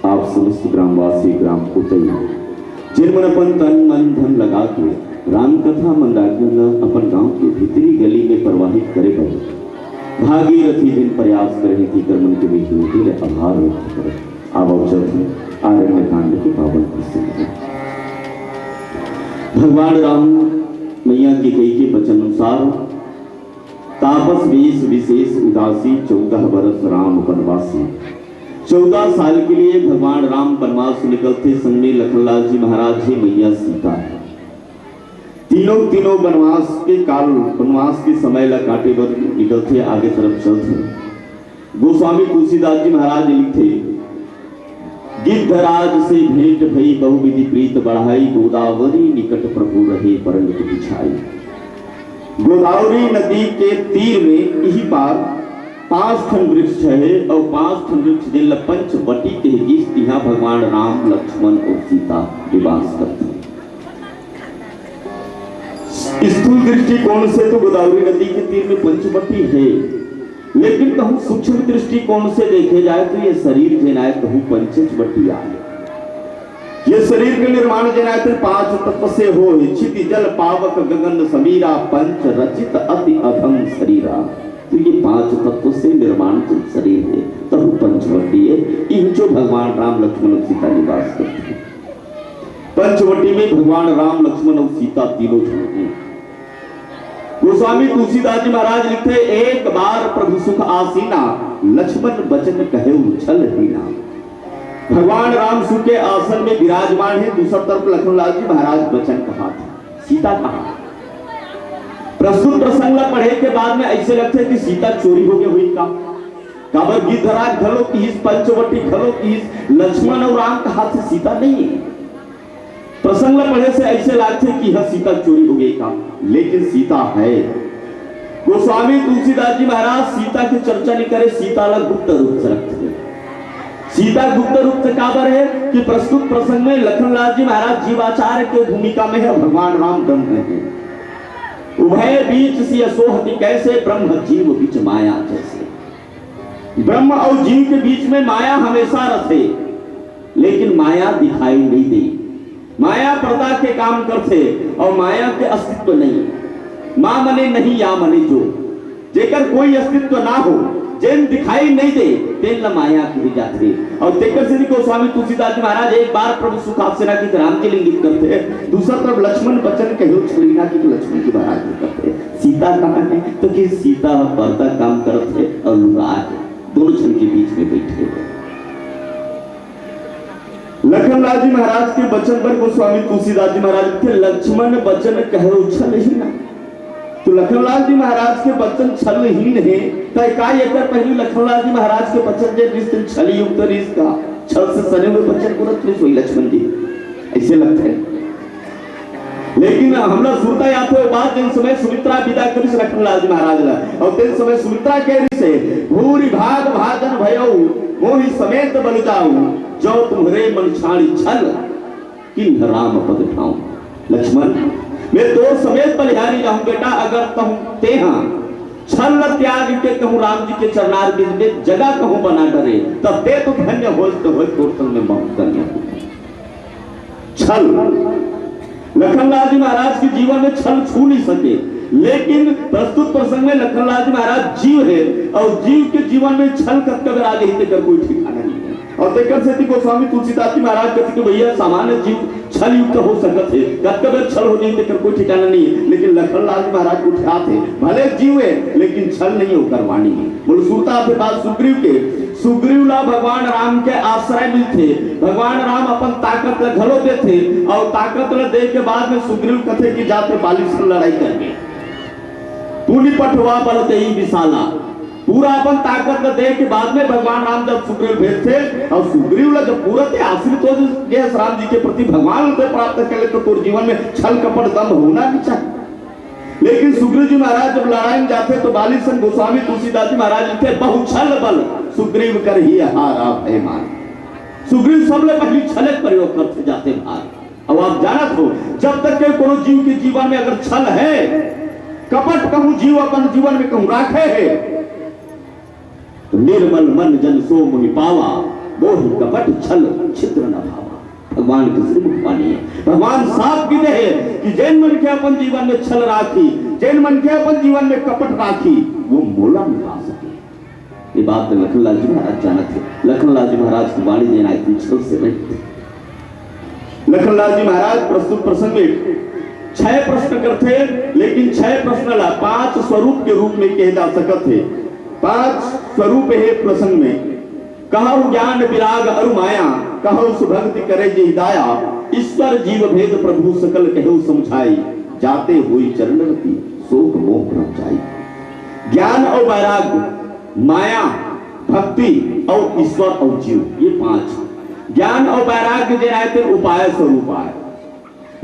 आप समस्त ग्रामवासी ग्राम उतई जिनमन अपन तन मन धन लगा के राम कथा मंदाकिन अपन गांव के भीतरी गली में प्रवाहित करे गए भागीरथी दिन प्रयास करे थी कर्मन के भी आभार व्यक्त करे। आवश्यक आरण्य कांड के पावन प्रसंग भगवान राम मैया की कई के वचन अनुसार तापस वेश विशेष उदासी 14 बरस राम वनवासी। 14 साल के लिए भगवान राम वनवास निकलते संग में लखनलाल जी महाराज जी मैया सीता तीनों वनवास के काल वनवास के समय ला काटे बर निकलते आगे तरफ चलते। गोस्वामी तुलसीदास जी महाराज लिखते गिद्धराज से भेंट भई बहुविधि प्रीत बढ़ाई गोदावरी निकट प्रभु रहे परंग बिछाई। गोदावरी नदी के तीर में यही पार 5 ठन वृक्ष है और 5 ठन वृक्ष जिन पंचवटी के इस यहाँ भगवान राम लक्ष्मण और सीता निवास करते हैं। स्थूल दृष्टिकोण से तो गोदावरी नदी के तीर में पंचवटी है, लेकिन कहूँ सूक्ष्म दृष्टिकोण से देखे जाए तो ये शरीर जेनाए कहूँ पंचवटी है। ये शरीर के निर्माण जनायतन 5 तत्व से हो क्षिति जल पावक गगन समीरा पंच रचित अति अधम शरीरा। तो ये 5 तत्व से निर्माण शरीर है तब पंचवटी है। इन जो भगवान राम लक्ष्मण और सीता निवास करते हैं पंचवटी में भगवान राम लक्ष्मण और सीता तीनों हैं। गोस्वामी तुलसीदास जी महाराज लिखते एक बार प्रभु सुख आसीना लक्ष्मण बचन कहे उछल हीना। भगवान राम सुख के आसन में विराजमान है, दूसरी तरफ लखनलाल जी महाराज वचन कहा था सीता कहा प्रस्तुत प्रसंग ला पढ़े के बाद में ऐसे लगते कि सीता चोरी हो गई हुई का काबर गिद्धराज घलो की इस पंचवटी घलो की इस लक्ष्मण और राम का हाथ से सीता नहीं है। प्रसंग ला पढ़े से ऐसे लगते कि यह सीता चोरी हो गई का, लेकिन सीता है। गोस्वामी तुलसीदास जी महाराज सीता की चर्चा नहीं करे, सीता ला गुप्त रूप से रखते हैं। सीता गुप्त रूप से काबर है कि प्रस्तुत प्रसंग में लखनलाल जी महाराज जीवाचार्य के भूमिका में है, भगवान राम दम हैं। उभय बीच सी असोहति कैसे, ब्रह्म जीव बीच माया जैसे। ब्रह्म और जीव के बीच में माया हमेशा रहे, लेकिन माया दिखाई नहीं दी। माया पर्दा के काम करते और माया के अस्तित्व नहीं। मां मने नहीं या मने जो, जेकर कोई अस्तित्व ना हो, जेन दिखाई नहीं दे, तेन ला माया की जाती। और तेकर श्री गोस्वामी तुलसीदास जी महाराज एक बार प्रभु सुखावसेना की राम के इंगित करते हैं, दूसरा तरफ लक्ष्मण बचन कहो छुरीना की लक्ष्मण की महाराज करते हैं। सीता कहाँ है तो कि सीता पर्दा काम करते और लुगार दोनों क्षण के बीच में बैठे हुए। लखनलाल जी महाराज के बचन पर गोस्वामी तुलसीदास जी महाराज के लक्ष्मण बचन कहो छल ही ना, तो लखनलाल जी महाराज के बचन छल ही नहीं तय का एकर पहले लखनलाल जी महाराज के बचन जे रिश्ते छल युक्त रिश्ता छल से सने हुए बचन को रखते सोई लक्ष्मण जी ऐसे लगते हैं। लेकिन हमला सुनता याद हो बात जिन समय सुमित्रा विदा करी से लखनलाल जी महाराज ला, और तेन समय सुमित्रा के से भूरि भाग भाजन भयौ मोहि समेत बल जाऊ, जो तुम्हारे मन छाड़ी छल किन राम पद ठाऊं। लक्ष्मण मैं तो समेत बलिहारी रहूं बेटा, अगर कहूं ते हाँ छल त्याग के कहूं राम जी के चरणार बिंद में जगह कहूं बना डरे, तब ते तो धन्य हो तोर में बहुत धन्य। छल लखनलाल जी महाराज के जीवन में छल छू नहीं सके, लेकिन प्रस्तुत प्रसंग में लखनलाल जी महाराज जीव है और जीव के जीवन में छल कब आगे ही तेकर कोई ठिकाना नहीं है। और तेकर से गोस्वामी तुलसीदास जी महाराज कहते कि भैया सामान्य जीव छल युक्त हो सकते है, कब छल हो जाए तेकर कोई ठिकाना नहीं है, लेकिन लखनलाल जी महाराज को ठात है भले जीव है लेकिन छल नहीं होकर वाणी है। बोलो सुनता फिर बात सुग्रीव के, सुग्रीव ला भगवान राम के आश्रय मिलते, भगवान राम अपन ताकत ला घलो देते और ताकत ला दे के बाद में सुग्रीव कथे की जाते बाली से लड़ाई करके तूनी पठवा बल देई विशाला, पूरा अपन ताकत ला दे के बाद में भगवान राम जब सुग्रीव भेजते और सुग्रीव ला जब पूरा ते आश्रित हो गए राम जी के प्रति भगवान से प्राप्त कर ले तो तोर जीवन में छल कपट दम होना भी चाहिए। लेकिन सुग्रीव जी महाराज जब लड़ाई में जाते तो बाली संग गोस्वामी तुलसीदास जी महाराज लिखते बहु छल बल सुग्रीव कर ही हारा भय मान। सुग्रीव सबले पहले छल प्रयोग करते जाते भाग। अब आप जानत हो जब तक के कोनो जीव के जीवन में अगर छल है, कपट कहूं जीव अपन जीवन में कहूं राखे है, तो निर्मल मन जन सो मोहि पावा, मोहि कपट छल छिद्र न भावा। भगवान की श्रीमुख वाणी है, भगवान साफ कहते हैं कि जैन मन के अपन जीवन में छल राखी, जैन मन के अपन जीवन में कपट राखी, वो मोला नहीं पा सके। ये बात लखनलाल जी महाराज जानते थे। लखनलाल जी महाराज की वाणी देना इतनी छल से नहीं। लखनलाल जी महाराज प्रस्तुत प्रसंग में 6 प्रश्न करते, लेकिन 6 प्रश्न ला 5 स्वरूप के रूप में कहे जा सकते। 5 स्वरूप है प्रसंग में। कहु ज्ञान विराग अरु माया, कहु सुभक्ति करे जे हिदाया, ईश्वर जीव भेद प्रभु सकल कहु समझाई, जाते हुई चरण रति शोक मोह जाई। ज्ञान और वैराग्य, माया, भक्ति और ईश्वर और जीव, ये 5। ज्ञान और वैराग्य जे आए उपाय स्वरूप आए,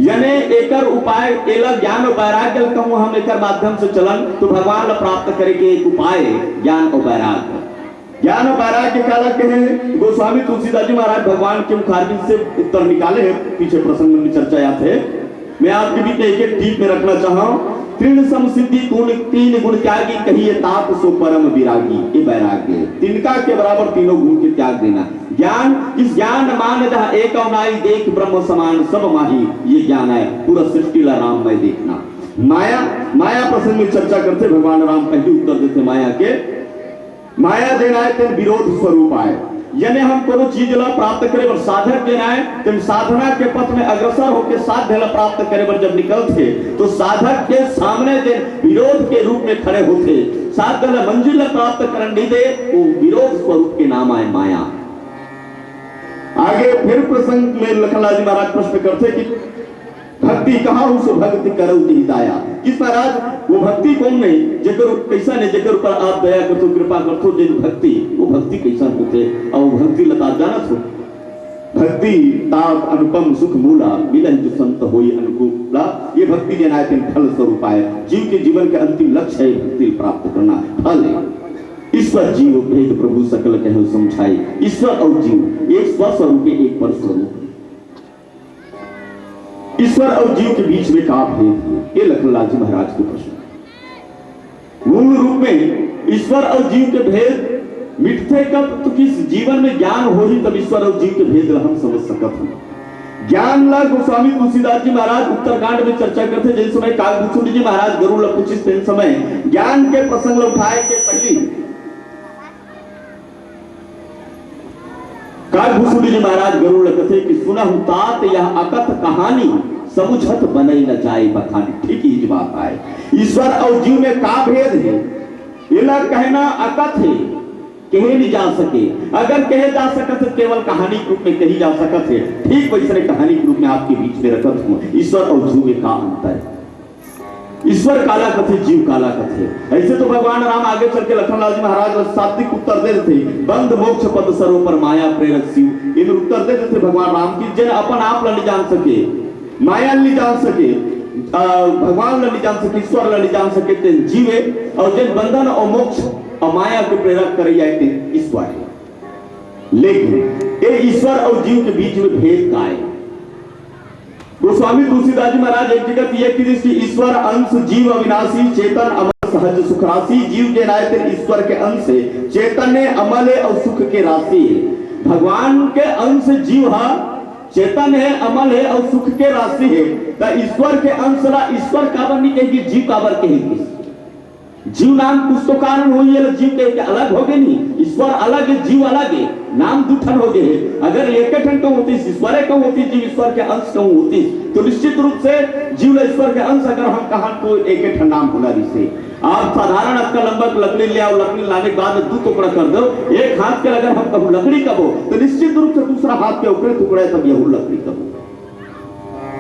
यानी एकर उपाय एला ज्ञान और वैराग्य कहूं हम एकर माध्यम से चलन तो भगवान ला प्राप्त करे के एक उपाय ज्ञान और वैराग्य। ज्ञान और वैराग्य काला कहे गोस्वामी तुलसीदास जी महाराज भगवान के मुखारबिंद से उत्तर निकाले हैं, पीछे प्रसंग में चर्चा आते हैं। मैं आपके बीच में एक टीप में रखना चाहूं। तीन समसिद्धि तीन गुण त्यागी कहिए तात सो परम विरागी, ये वैराग्य है। तिनका के बराबर तीनों गुण के त्याग देना। ज्ञान, इस ज्ञान मान जहाँ एक अवनाई देख ब्रह्म समान सब माही, ये ज्ञान है पूरा सृष्टि ला राम में देखना। माया, माया प्रसंग में चर्चा करते भगवान राम पहले उत्तर देते माया के। माया देना है तेन विरोध स्वरूप आए, यानी हम कोनो चीज ला प्राप्त करे बर साधक देना है तेन साधना के पथ में अग्रसर होकर साध्य ला प्राप्त करे बर जब निकलते तो साधक के सामने देन विरोध के रूप में खड़े होते, साध्य ला मंजिल ला प्राप्त करने नहीं दे, वो विरोध स्वरूप के नाम आए माया। आगे फिर प्रसंग में लखनलाल जी महाराज प्रश्न करते कि भक्ति कहाँ उस भक्ति करो हिदाया, किस महाराज वो भक्ति कौन नहीं जेकर कैसा नहीं जेकर ऊपर आप दया करतो कृपा करतो जिन भक्ति वो भक्ति कैसा होते और वो भक्ति लता जानत हो भक्ति ताप अनुपम सुख मूला मिलन जो संत होई अनुकूला ये भक्ति जनाय के फल स्वरूप है जीव के जीवन के अंतिम लक्ष्य है भक्ति प्राप्त करना फल है ईश्वर जीव भेद प्रभु सकल कहु समझाई ईश्वर और जीव एक स्वस्वरूप एक पर स्वरूप ईश्वर और जीव के बीच में का भेद है ये लखनलाल जी महाराज के प्रश्न मूल रूप में ईश्वर और जीव के भेद मिटते कब तो किस जीवन में ज्ञान हो ही तब ईश्वर और जीव के भेद हम समझ सकत हैं ज्ञान ला गोस्वामी तुलसीदास जी महाराज उत्तरकांड में चर्चा करते जिस समय काकभूषुंडी जी महाराज गरुड़ पूछित समय ज्ञान के प्रसंग उठाए के पहले काकभूषुंडी जी महाराज गरुड़ कथे कि सुना हूं तात यह अकथ कहानी समुझत बनई न जाए बखानी ठीक ही बात है ईश्वर और जीव में का भेद है ये कहना अकथ है कहे नहीं जा सके अगर कहे जा सकत है केवल कहानी के रूप में कही जा सकत है ठीक वैसे कहानी के रूप में आपके बीच में रखत हूं ईश्वर और जीव में का अंतर है ईश्वर काला कथे जीव काला कथे ऐसे तो भगवान राम आगे चल के लखनलाल जी महाराज सात्विक उत्तर दे थे बंद मोक्ष पद सरोपर माया प्रेरक शिव इन उत्तर दे थे भगवान राम की जिन अपन आप नहीं जान सके माया नहीं जान सके भगवान नहीं जान सके ईश्वर नहीं जान सके तेन जीवे और जिन बंधन और मोक्ष और माया को प्रेरक करे जाए ईश्वर लेकिन ये ईश्वर और जीव के बीच में भेद का है गोस्वामी तुलसीदास जी महाराज एक जगह यह कि ईश्वर अंश जीव अविनाशी चेतन अमर सहज सुख राशि जीव के नायक ईश्वर के अंश है चैतन्य अमल है और सुख के राशि है भगवान के अंश जीव है चेतन है अमल है और सुख के राशि है तो ईश्वर के अंश ला ईश्वर काबर नहीं कहेगी जीव काबर कहेगी जीव नाम कुछ तो कारण हो जीव के अलग हो गए नहीं ईश्वर अलग है जीव अलग है नाम दुठन हो गए अगर एक ठन कहूं होती ईश्वर कहूं होती जीव ईश्वर के अंश कहूं होती तो निश्चित रूप से जीव ईश्वर के अंश अगर हम कहा तो एक ठन नाम होना जिसे आप साधारण आपका लंबा लकड़ी ले आओ लकड़ी लाने के बाद दो टुकड़ा कर दो एक हाथ के अगर हम कहूं लकड़ी कबो तो निश्चित रूप से दूसरा हाथ के ऊपर टुकड़ा तब यह लकड़ी कबो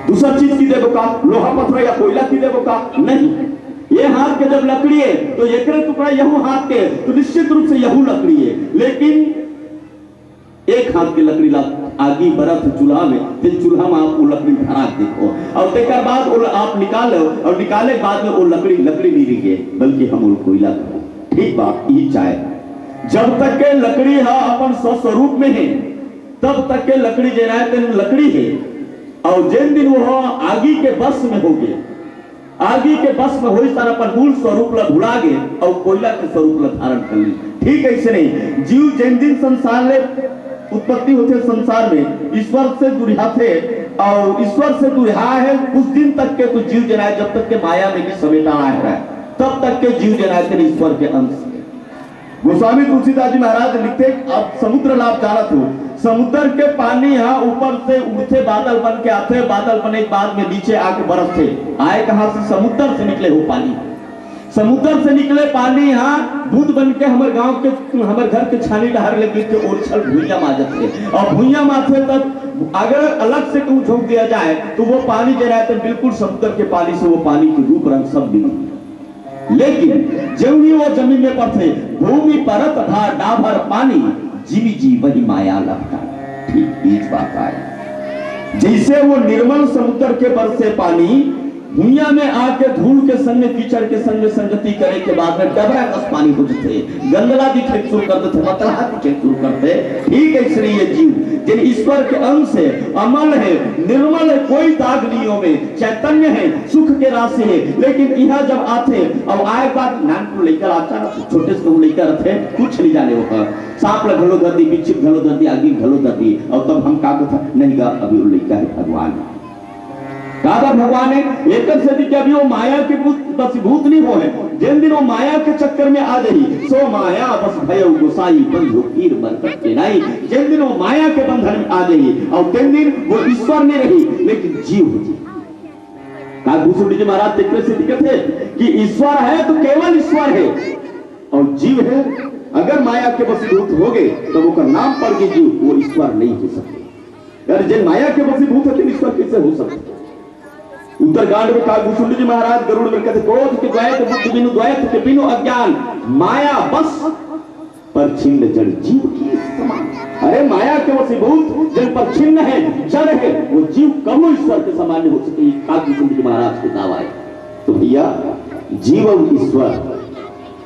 दूसरा चीज की देवो का लोहा पत्थर या कोयला की देवो का नहीं ये हाथ के जब लकड़ी है तो एक टुकड़ा यहू हाथ के तो निश्चित रूप से यहू लकड़ी है लेकिन एक हाथ की लकड़ी आगी बर्फ चूल्हा में फिर चूल्हा में आप वो लकड़ी धरा देखो और देखकर बाद वो आप निकालो और निकाले बाद में वो लकड़ी नहीं रही बल्कि हम वो कोयला करो ठीक बात यही चाहे जब तक के लकड़ी है अपन स्वस्वरूप में है तब तक के लकड़ी जो लकड़ी है और जिन दिन वो आगी के बस में हो गए आगे के बस में हुई सारा पर मूल स्वरूप ला भुला गए और कोयला के स्वरूप ला धारण कर ली ठीक ऐसे नहीं जीव जिन दिन संसार में उत्पत्ति होते संसार में ईश्वर से जुड़ा थे और ईश्वर से जुड़ा है उस दिन तक के तो जीव जनाए जब तक के माया में भी समेटा है तब तक के जीव जनाए थे ईश्वर के अंश गोस्वामी तुलसीदास जी महाराज लिखते अब समुद्र लाभ जानत हो समुद्र के पानी यहाँ ऊपर से उड़ते बादल बन के आते बादल बने के बाद में नीचे आके बरसते आए कहां से समुद्र से निकले हो पानी समुद्र से निकले पानी यहाँ बूंद बन के हमारे गांव के हमारे घर के छानी डहर लगे थे और छल भुइया माजत थे और भुइया माथे तक अगर अलग से कहूँ झोंक दिया जाए तो वो पानी जो रहता है बिल्कुल समुद्र के पानी से वो पानी के रूप रंग सब भी लेकिन जब ही वो जमीन में पड़ते भूमि परत धार डाभर पानी जीवी जी वही माया लगता ठीक इस बात आए जैसे वो निर्मल समुद्र के बरसे पानी दुनिया में आके धूल के संग कीचड़ के संग संगति करे के बाद में डबरा कस पानी हो जाते गंदला दिखे शुरू कर देते मतला दिखे शुरू करते ठीक है इसलिए ये जीव जिन ईश्वर के अंश है अमल है निर्मल है कोई दाग नहीं हो में चैतन्य है सुख के राशि है लेकिन यह जब आते अब आए बात नान को लेकर आता छोटे से लेकर आते कुछ नहीं जाने वो सांप घलो दर्दी बिच्छू घलो दर्दी आगे घलो दर्दी और तब हम का कथा नहीं गा अभी वो लेकर है भगवान भगवान है एक से कि अभी वो माया के बसीभूत नहीं हो है जिन दिन वो माया के चक्कर में आ गई सो माया बस भयो गोसाई बंधु कीर बरकत के नहीं जिन दिन वो माया के बंधन में आ गई और तीन दिन वो ईश्वर नहीं रही लेकिन जीव हो काकभूषुंडी जी महाराज देखने से दिक्कत है कि ईश्वर है तो केवल ईश्वर है और जीव है अगर माया के बसीभूत हो गए तो वो नाम पड़ गए जीव वो ईश्वर नहीं हो सकते अगर जिन माया के बसीभूत है ईश्वर कैसे हो सकते उत्तरकांड में काकभूषुंड जी महाराज गरुड़ में कहते क्रोध के द्वैत बुद्धि बिनु द्वैत के बिनु अज्ञान माया बस पर छिन्न जड़ जीव की समान। अरे माया के वशीभूत जिन पर छिन्न है जड़ है वो जीव कबू ईश्वर के समान हो सके, काकभूषुंड जी महाराज के दावा है। तो भैया जीव और ईश्वर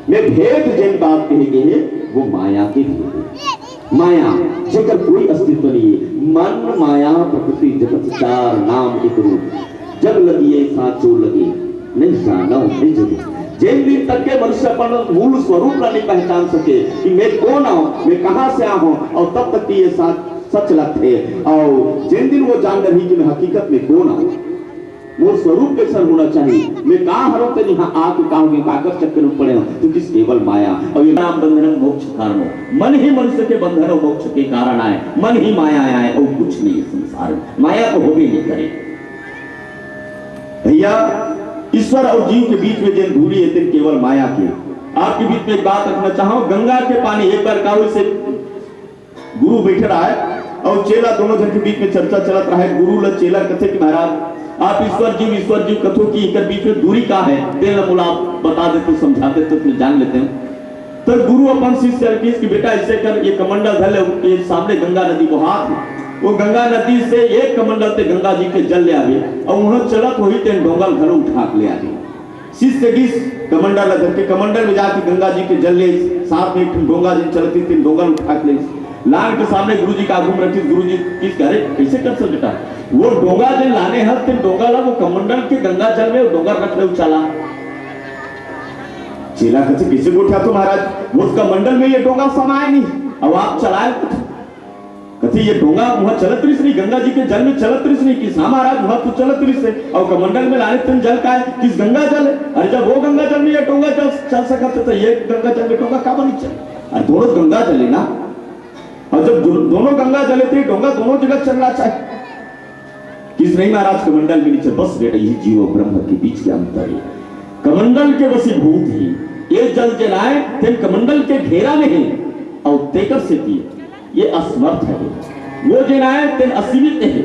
में भेद जिन बात कहे गए वो माया के भेद है। माया जेकर कोई अस्तित्व नहीं है। मन माया प्रकृति जगत चार नाम एक रूप, जब लगिए साचो लगे नहीं जाना नहीं जगे। जिन दिन तक के मनुष्य अपन मूल स्वरूप नहीं पहचान सके कि मैं कौन हूं, मैं कहां से आया हूं, और तब तक ये सच लगते। और जिन दिन वो जान रही कि मैं हकीकत में कौन हूं, वो स्वरूप कैसा होना चाहिए, मैं कहां हरों तो यहाँ आके कहोगे काकर चक्कर में पड़े हो तो किस केवल माया। और ये नाम बंधन मोक्ष कारण हो, मन ही मनुष्य के बंधन और मोक्ष के कारण आए, मन ही माया आए और कुछ नहीं संसार में, माया को हो भी नहीं करे। भैया ईश्वर और जीव के बीच में जिन दूरी है तिन केवल माया की। आपके बीच में एक बात रखना चाहूं, गंगा के पानी एक बार कावल से गुरु बैठ रहा है और चेला दोनों जन के बीच में चर्चा चलत रहा है। गुरु ल चेला कथे कि महाराज आप ईश्वर जीव कथो की इनके बीच में दूरी का है, तेल मुला बता दे तो समझाते तो फिर जान लेते हैं। तो गुरु अपन शिष्य की बेटा ऐसे कर, ये कमंडल धल के सामने गंगा नदी बहात है, वो गंगा नदी से एक कमंडल से गंगा जी के जल ले आवे और वहां चलत हुई तेन डोंगल घरों उठा के ले आवे। शिष्य किस कमंडल धर के कमंडल में जाके गंगा जी के जल ले, साथ में डोंगा जी चलती तीन डोंगल उठा के ले लान के सामने गुरु जी का आगुम रखी। गुरु जी किस करे कैसे कर सकते बेटा, वो डोंगा जल लाने हर तीन डोंगा ला वो कमंडल के गंगा जल में डोंगा रख ले चला। चेला कहते किसे को उठा तो महाराज, वो कमंडल में ये डोंगा समाये नहीं, अब आप चलाए कथी ये डोंगा वहां चलत रिस नहीं, गंगा जी के जल में चलत रिस नहीं, किस हाँ महाराज वहां तो चलत रिस है और कमंडल में लाने तुम जल का है, किस गंगा जल है। अरे जब वो गंगा जल में ये डोंगा चल सका तो ये गंगा जल में डोंगा का बनी चल। अरे दोनों गंगा जले ना, और जब दोनों गंगा जले थे डोंगा दोनों जगह चलना चाहिए। किस नहीं महाराज कमंडल में नीचे बस बेटा ये जीव और ब्रह्म के बीच के अंतर है। कमंडल के वशीभूत ही ये जल जलाए तेन कमंडल के घेरा में है और तेकर से ये असमर्थ है, वो जनाए तेन असीमित है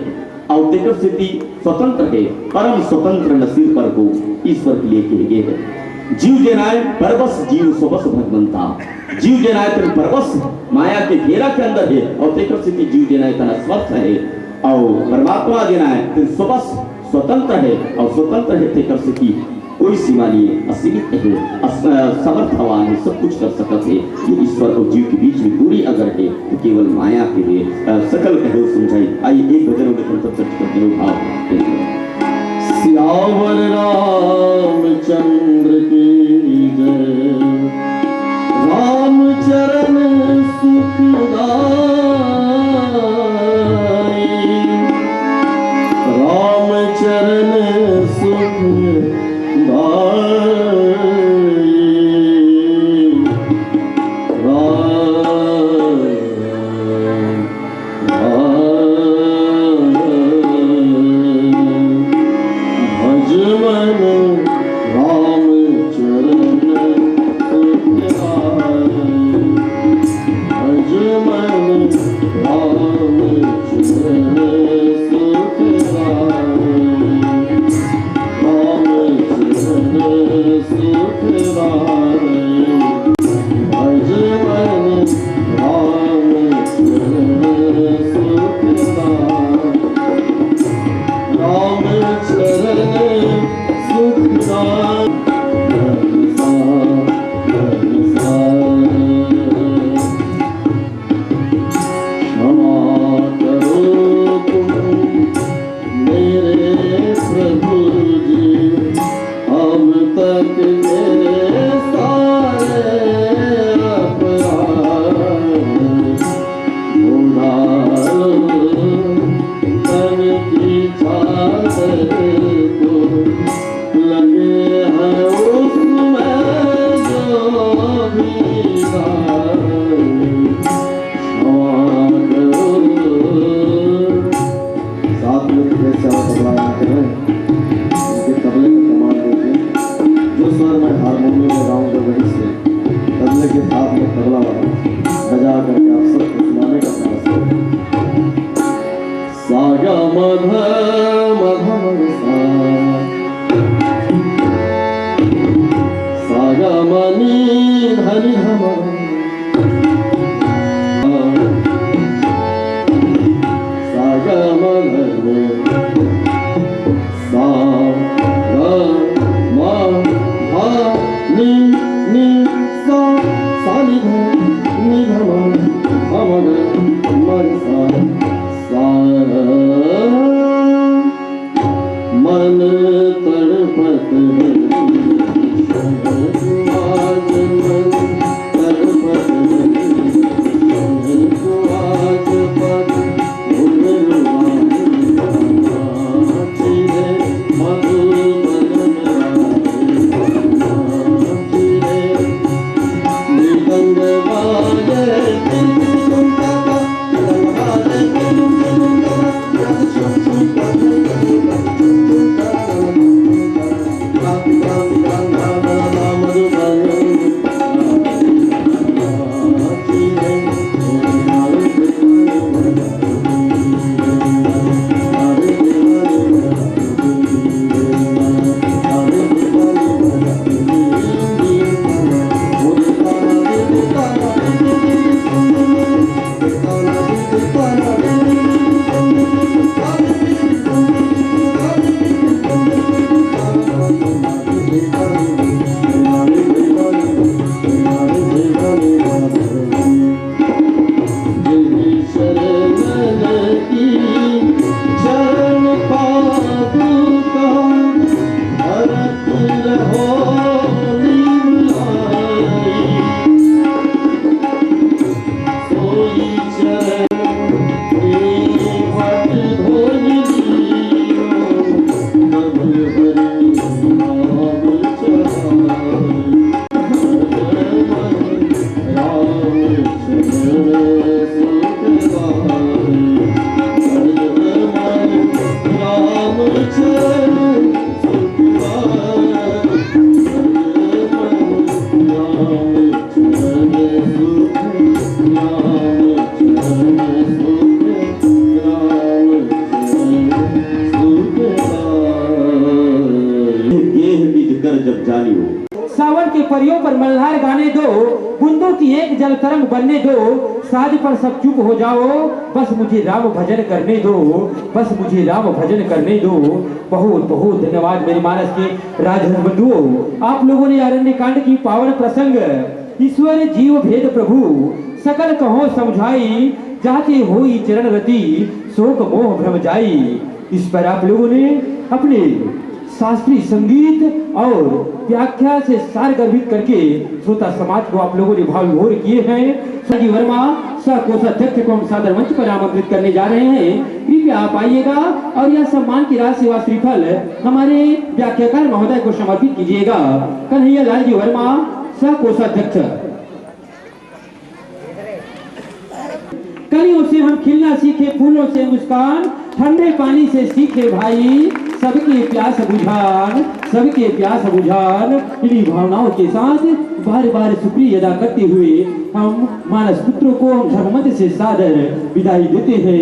और तेकर स्थिति स्वतंत्र है, परम स्वतंत्र नसीब पर को ईश्वर के लिए कहे गए है। जीव जनाए परवश जीव स्वबस भगवंता, जीव जनाए तेन परवश माया के घेरा के अंदर है और तेकर स्थिति जीव जनाए तेन असमर्थ है और परमात्मा जनाए तेन स्वबस स्वतंत्र है और स्वतंत्र है तेकर स्थिति कोई सीमा नहीं है, असीमित है, समर्थवान है, सब कुछ कर सकते है। ये ईश्वर और जीव के बीच में दूरी अगर है तो केवल माया के लिए सकल कहो समझाई। आइए एक भजन में तब चर्चा करते हैं भाव। सियावर रामचंद्र की जय, रामचरण सुखदाई, रामचरण सुख सागा मध मध गा मा नी धा नी धा मा सा गा मा धा नी सा गा मा धा नी नी सा सा नी धा मा मा मा गा मा गा सा मन तड़पत है आज मन तड़पत है आज पद उड़वाची है मधुबन है मृदंग बाजे जब जानियो सावन के परियों पर मल्हार गाने दो, बूंदों की एक जल तरंग बनने दो, साज पर सब चुप हो जाओ, बस मुझे राम भजन करने दो, बस मुझे राम भजन करने दो। बहुत बहुत धन्यवाद मेरे मानस के राजहंस बंधुओं, आप लोगों ने अरण्य कांड की पावन प्रसंग ईश्वर जीव भेद प्रभु सकल कहो समझाई, जाते होई चरण रति शोक मोह भ्रम जाई। इस पर आप लोगों ने अपने शास्त्रीय संगीत और व्याख्या से सार गर्भित करके श्रोता समाज को आप लोगों ने भाव विभोर किए हैं। सजी वर्मा सह कोषाध्यक्ष को हम सादर मंच पर आमंत्रित करने जा रहे हैं। कृपया आप आइएगा और यह सम्मान की राशि व श्रीफल हमारे व्याख्याकार महोदय को समर्पित कीजिएगा। कन्हैया लाल जी वर्मा सह कोषाध्यक्ष। कलियों से हम खिलना सीखे, फूलों से मुस्कान, ठंडे पानी से सीखे भाई, सबके प्यास बुझान, सबके प्यास बुझान। इन्हीं भावनाओं के साथ बार बार शुक्रिया अदा करते हुए हम मानस पुत्रों को हम धर्ममत से सादर विदाई देते हैं।